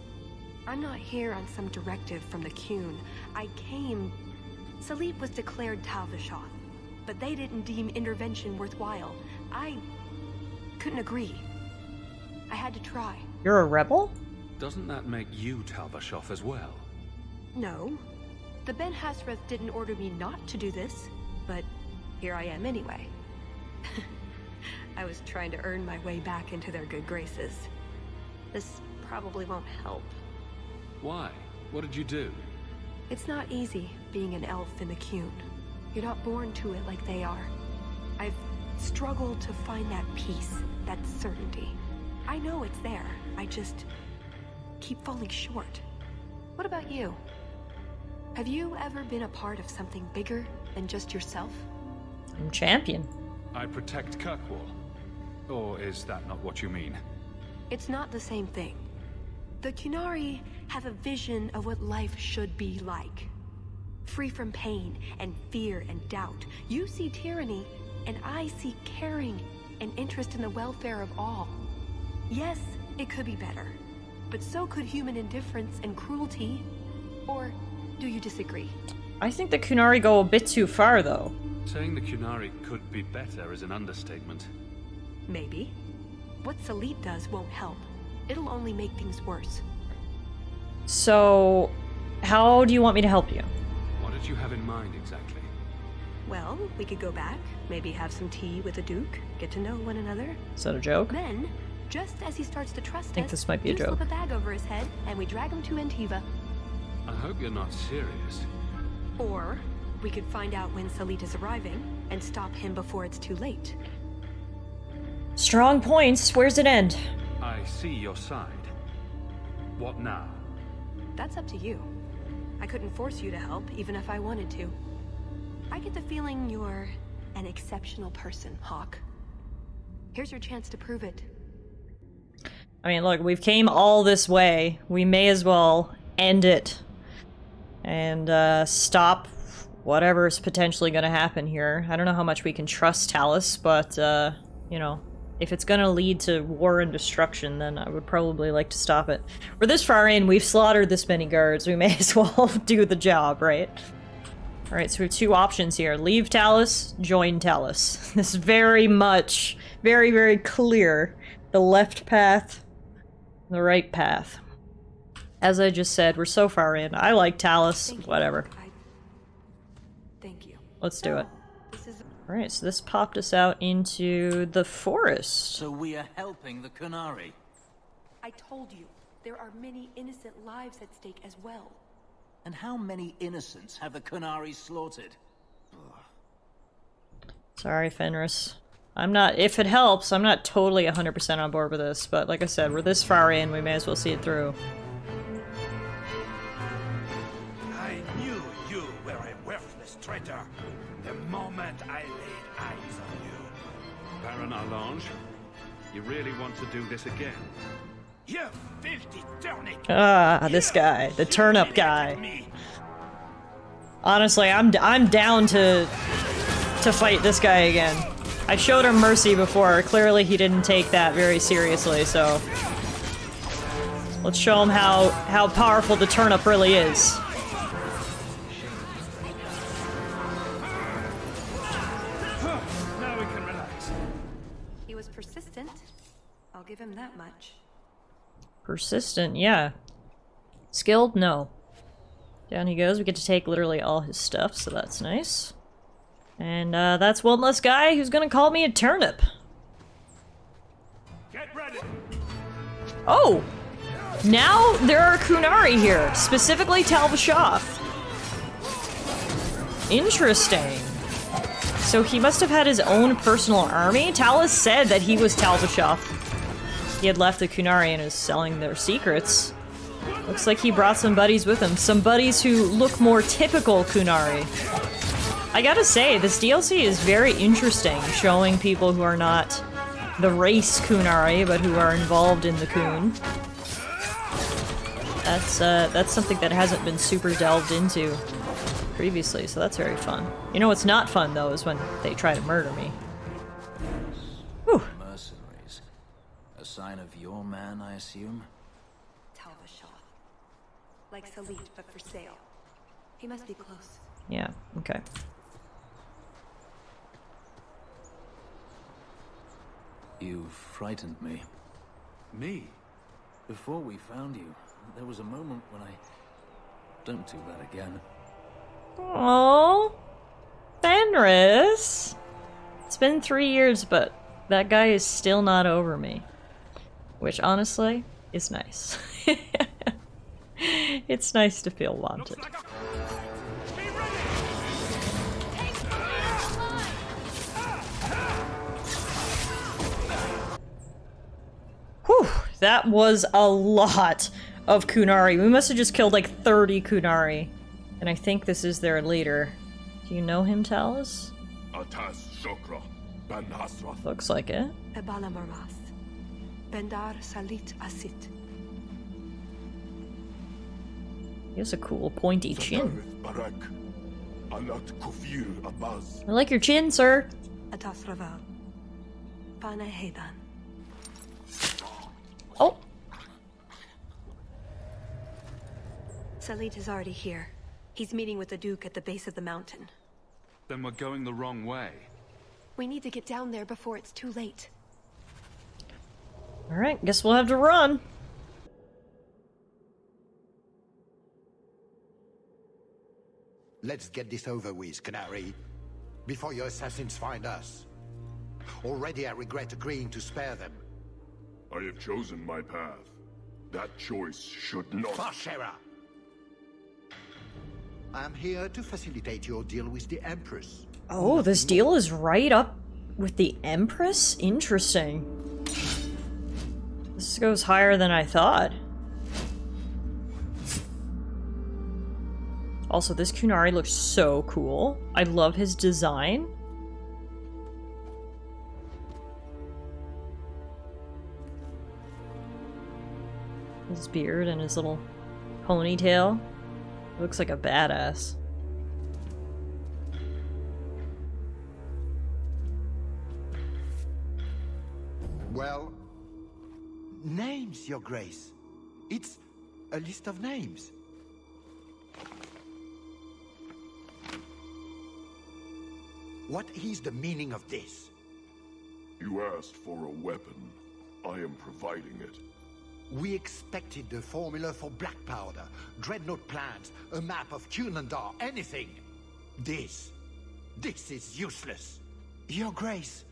I'm not here on some directive from the Qun. I came... Salit was declared Tal Vashoth, but they didn't deem intervention worthwhile. I couldn't agree. I had to try. You're a rebel? Doesn't that make you Tal Vashoth as well? No. The Ben Hassrath didn't order me not to do this, but here I am anyway. I was trying to earn my way back into their good graces. This probably won't help. Why? What did you do? It's not easy being an elf in the Qun. You're not born to it like they are. I've struggled to find that peace, that certainty. I know it's there. I just keep falling short. What about you? Have you ever been a part of something bigger than just yourself? I'm champion. I protect Kirkwall. Or is that not what you mean? It's not the same thing. The Qunari have a vision of what life should be like. Free from pain and fear and doubt. You see tyranny, and I see caring and interest in the welfare of all. Yes, it could be better, but so could human indifference and cruelty. Or do you disagree? I think the Qunari go a bit too far, though. Saying the Qunari could be better is an understatement. Maybe. What Salit does won't help. It'll only make things worse. So, how do you want me to help you? What did you have in mind exactly? Well, we could go back, maybe have some tea with the Duke, get to know one another. Is that a joke? Then, just as he starts to trust us, I think this might be a you joke. slip a bag over his head, and we drag him to Antiva. I hope you're not serious. Or, we could find out when Salit is arriving, and stop him before it's too late. Strong points. Where's it end? I see your side. What now? That's up to you. I couldn't force you to help, even if I wanted to. I get the feeling you're an exceptional person, Hawke. Here's your chance to prove it. I mean, look, we've came all this way. We may as well end it. And, stop whatever's potentially gonna happen here. I don't know how much we can trust Talus, but, you know, if it's gonna lead to war and destruction, then I would probably like to stop it. We're this far in, we've slaughtered this many guards, we may as well do the job, right? Alright, so we have two options here. Leave Talus, join Talus. This is very much, very, very clear. The left path, the right path. As I just said, we're so far in. I like Talus, whatever. Thank you. Let's do it. Alright, so this popped us out into the forest. So we are helping the Qunari. I told you, there are many innocent lives at stake as well. And how many innocents have the Qunari slaughtered? Sorry, Fenris. I'm not, if it helps, I'm not totally 100% on board with this, but like I said, we're this far in, we may as well see it through. I knew you were a worthless traitor the moment I laid eyes on you. Baron Arlange, you really want to do this again? You filthy turnip! Ah, this guy, the turnip guy. Honestly, I'm down to fight this guy again. I showed him mercy before. Clearly, he didn't take that very seriously. So let's show him how powerful the turnip really is. Now we can relax. He was persistent. I'll give him that much. Persistent, yeah. Skilled? No. Down he goes. We get to take literally all his stuff, so that's nice. And that's one less guy who's gonna call me a turnip. Get ready. Oh! Now there are Qunari here, specifically Tal Vashoth. Interesting. So he must have had his own personal army? Talus said that he was Tal Vashoth. He had left the Qunari and is selling their secrets. Looks like he brought some buddies with him. Some buddies who look more typical Qunari. I gotta say, this DLC is very interesting, showing people who are not the race Qunari, but who are involved in the Qun. That's something that hasn't been super delved into previously, so that's very fun. You know what's not fun, though, is when they try to murder me. Whew. Mercenaries. A sign of your man, I assume? Tal-Vashoth. Like Salit, but for sale. He must be close. Yeah, okay. You frightened me. Me? Before we found you, there was a moment when I... Don't do that again. Oh, Fenris. It's been 3 years, but that guy is still not over me. Which, honestly, is nice. It's nice to feel wanted. Whew, that was a lot of Qunari. We must have just killed like 30 Qunari. And I think this is their leader. Do you know him, Talis? Atas Shokra, Ben Hasrath. Looks like it. Ebala Marath. Bendar Salit Asit. He has a cool pointy chin. Barak. Alat Kufir Abaz. I like your chin, sir. Atas Raval. Pana Hedan. Oh. Salit is already here. He's meeting with the Duke at the base of the mountain. Then we're going the wrong way. We need to get down there before it's too late. Alright, guess we'll have to run. Let's get this over with, Canary, before your assassins find us. Already I regret agreeing to spare them. I have chosen my path. That choice should not... Bashara! I am here to facilitate your deal with the Empress. Oh, this deal is right up with the Empress? Interesting. This goes higher than I thought. Also, this Qunari looks so cool. I love his design. His beard and his little ponytail. Looks like a badass. Well, names, Your Grace. It's a list of names. What is the meaning of this? You asked for a weapon. I am providing it. We expected the formula for black powder, dreadnought plans, a map of Kunandar, anything. This is useless. Your Grace.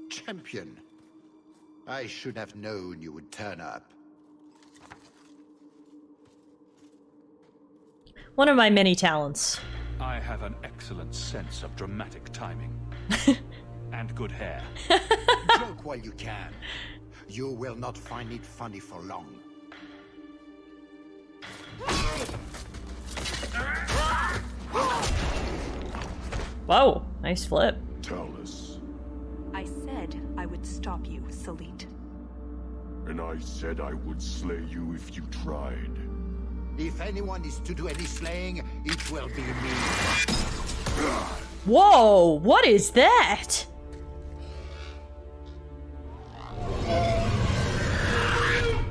Champion. I should have known you would turn up. One of my many talents. I have an excellent sense of dramatic timing. And good hair. Joke while you can. You will not find it funny for long. Whoa, nice flip. Talis. I said I would stop you, Salit. And I said I would slay you if you tried. If anyone is to do any slaying, it will be me. Whoa, what is that?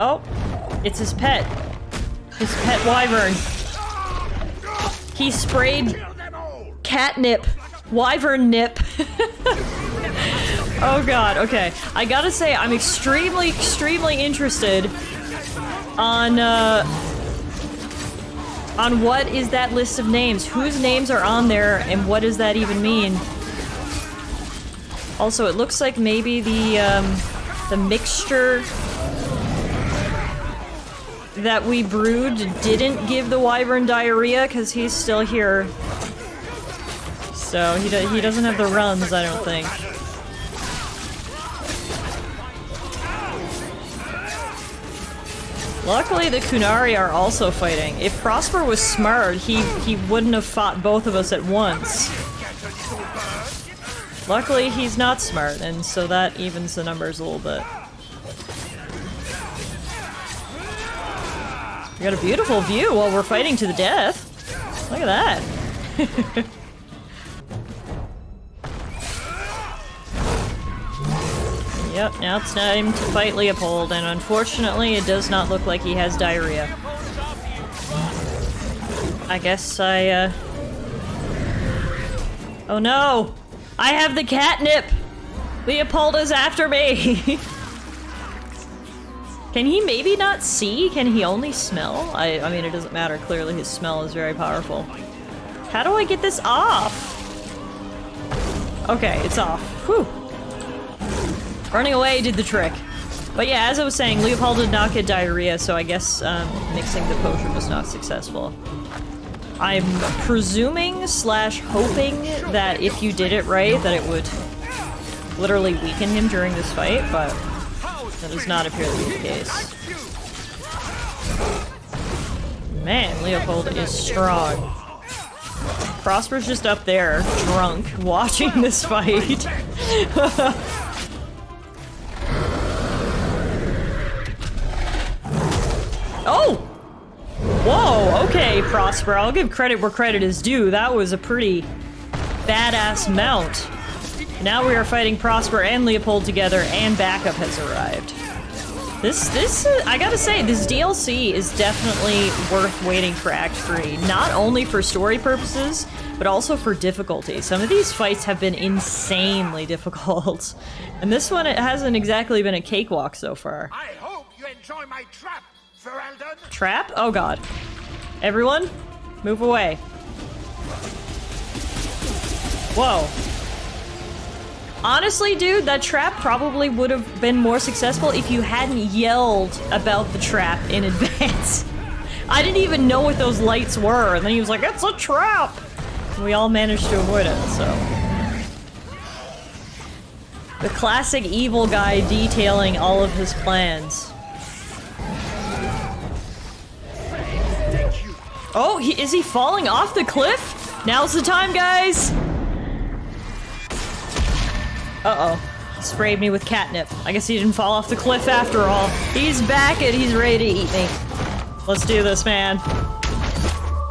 Oh, it's his pet. His pet wyvern. He sprayed catnip. Wyvern nip. Oh god, okay. I gotta say, I'm extremely, extremely interested on what is that list of names. Whose names are on there, and what does that even mean? Also, it looks like maybe the mixture that we brewed didn't give the wyvern diarrhea, because he's still here. So he doesn't have the runs, I don't think. Luckily, the Kunari are also fighting. If Prosper was smart, he wouldn't have fought both of us at once. Luckily, he's not smart, and so that evens the numbers a little bit. We got a beautiful view while we're fighting to the death. Look at that. Yep, now it's time to fight Leopold, and unfortunately it does not look like he has diarrhea. I guess Oh no! I have the catnip! Leopold is after me! Can he maybe not see? Can he only smell? I mean, it doesn't matter. Clearly his smell is very powerful. How do I get this off? Okay, it's off. Whew. Running away did the trick. But yeah, as I was saying, Leopold did not get diarrhea, so I guess mixing the potion was not successful. I'm presuming slash hoping that if you did it right, that it would literally weaken him during this fight, but that does not appear to be the case. Man, Leopold is strong. Prosper's just up there, drunk, watching this fight. Oh! Whoa, okay, Prosper. I'll give credit where credit is due. That was a pretty badass mount. Now we are fighting Prosper and Leopold together, and backup has arrived. This I gotta say, this DLC is definitely worth waiting for Act 3. Not only for story purposes, but also for difficulty. Some of these fights have been insanely difficult. And this one, it hasn't exactly been a cakewalk so far. I hope you enjoy my trap, Ferelden. Trap? Oh god. Everyone, move away. Whoa. Honestly, dude, that trap probably would have been more successful if you hadn't yelled about the trap in advance. I didn't even know what those lights were, and then he was like, "It's a trap!" And we all managed to avoid it, so. The classic evil guy detailing all of his plans. Oh, is he falling off the cliff? Now's the time, guys! Uh-oh. He sprayed me with catnip. I guess he didn't fall off the cliff after all. He's back and he's ready to eat me. Let's do this, man.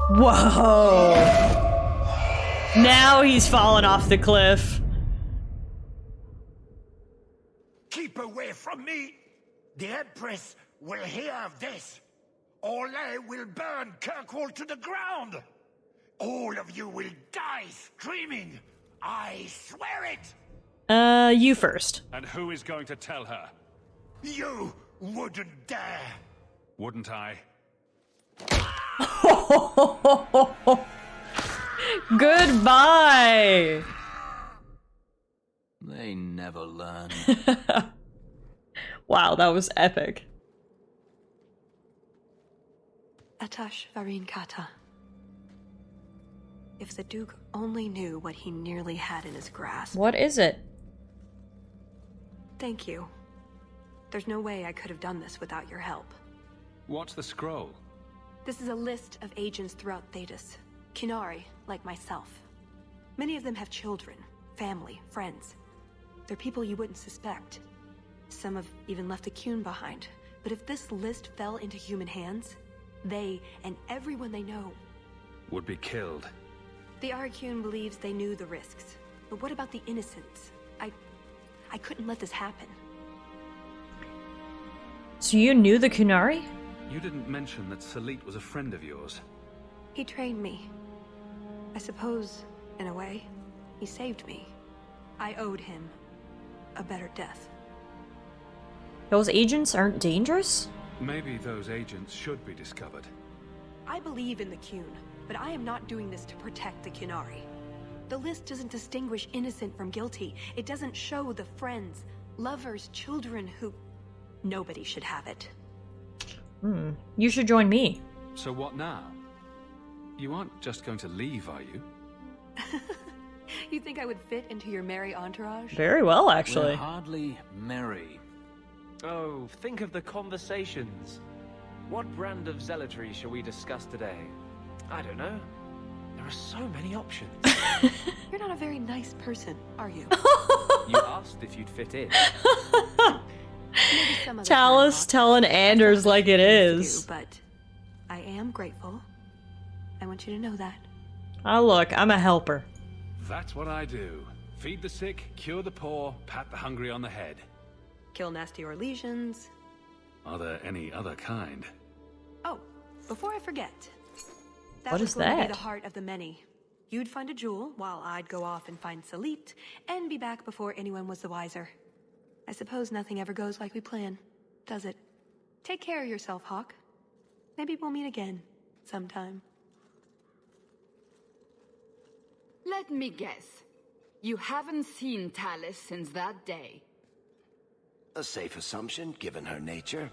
Whoa! Now he's fallen off the cliff. Keep away from me! The Empress will hear of this. Orlais will burn Kirkwall to the ground. All of you will die screaming. I swear it! You first. And who is going to tell her? You wouldn't dare. Wouldn't I? Goodbye! They never learn. Wow, that was epic. Atash Varin Kata. If the Duke only knew what he nearly had in his grasp. What is it? Thank you. There's no way I could have done this without your help. What's the scroll? This is a list of agents throughout Thedas. Qunari, like myself. Many of them have children, family, friends. They're people you wouldn't suspect. Some have even left a Qun behind. But if this list fell into human hands, they, and everyone they know, would be killed. The Aurykun believes they knew the risks. But what about the innocents? I couldn't let this happen. So you knew the Qunari? You didn't mention that Salit was a friend of yours. He trained me. I suppose, in a way, he saved me. I owed him a better death. Those agents aren't dangerous? Maybe those agents should be discovered. I believe in the Qun, but I am not doing this to protect the Qunari. The list doesn't distinguish innocent from guilty. It doesn't show the friends, lovers, children who... Nobody should have it. You should join me. So what now? You aren't just going to leave, are you? You think I would fit into your merry entourage? Very well, actually. We're hardly merry. Oh, think of the conversations. What brand of zealotry shall we discuss today? I don't know. There are so many options. You're not a very nice person, are you? You asked if you'd fit in. Talus telling Anders like it is. But I am grateful. I want you to know that. Oh look, I'm a helper. That's what I do. Feed the sick, cure the poor, pat the hungry on the head. Kill nasty Orlesians. Are there any other kind? Oh, before I forget. What is was going to be that? the heart of the many. You'd find a jewel while I'd go off and find Salit and be back before anyone was the wiser. I suppose nothing ever goes like we plan, does it? Take care of yourself, Hawk. Maybe we'll meet again sometime. Let me guess. You haven't seen Talus since that day. A safe assumption, given her nature.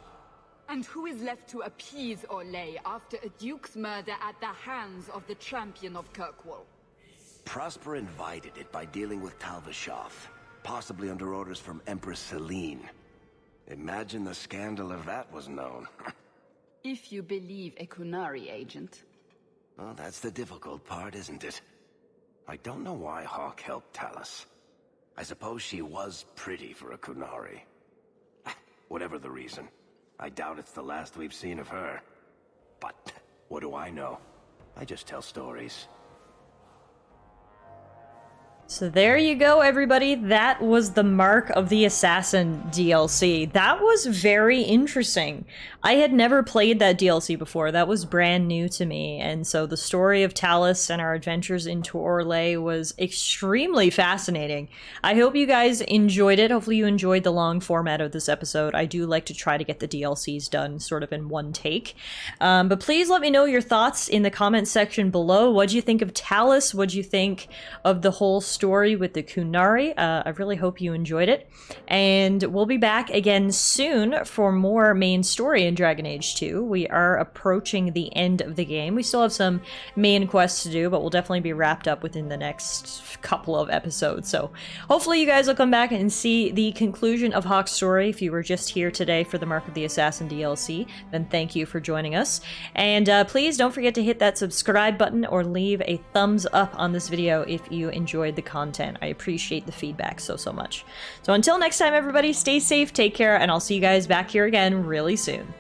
And who is left to appease Orlais after a duke's murder at the hands of the champion of Kirkwall? Prosper invited it by dealing with Tal Vashoth, possibly under orders from Empress Celine. Imagine the scandal if that was known. If you believe a Kunari agent. Well, that's the difficult part, isn't it? I don't know why Hawk helped Talus. I suppose she was pretty for a Kunari. Whatever the reason, I doubt it's the last we've seen of her. But what do I know? I just tell stories. So there you go, everybody. That was the Mark of the Assassin DLC. That was very interesting. I had never played that DLC before. That was brand new to me. And so the story of Talus and our adventures into Orlais was extremely fascinating. I hope you guys enjoyed it. Hopefully you enjoyed the long format of this episode. I do like to try to get the DLCs done sort of in one take. But please let me know your thoughts in the comment section below. What'd you think of Talus? What'd you think of the whole story with the Kunari? I really hope you enjoyed it, and we'll be back again soon for more main story in Dragon Age 2. We are approaching the end of the game. We still have some main quests to do, but we'll definitely be wrapped up within the next couple of episodes. So hopefully you guys will come back and see the conclusion of Hawk's story. If you were just here today for the Mark of the Assassin DLC, then thank you for joining us, and please don't forget to hit that subscribe button or leave a thumbs up on this video if you enjoyed the content. I appreciate the feedback so much. So until next time, everybody, stay safe, take care, and I'll see you guys back here again really soon.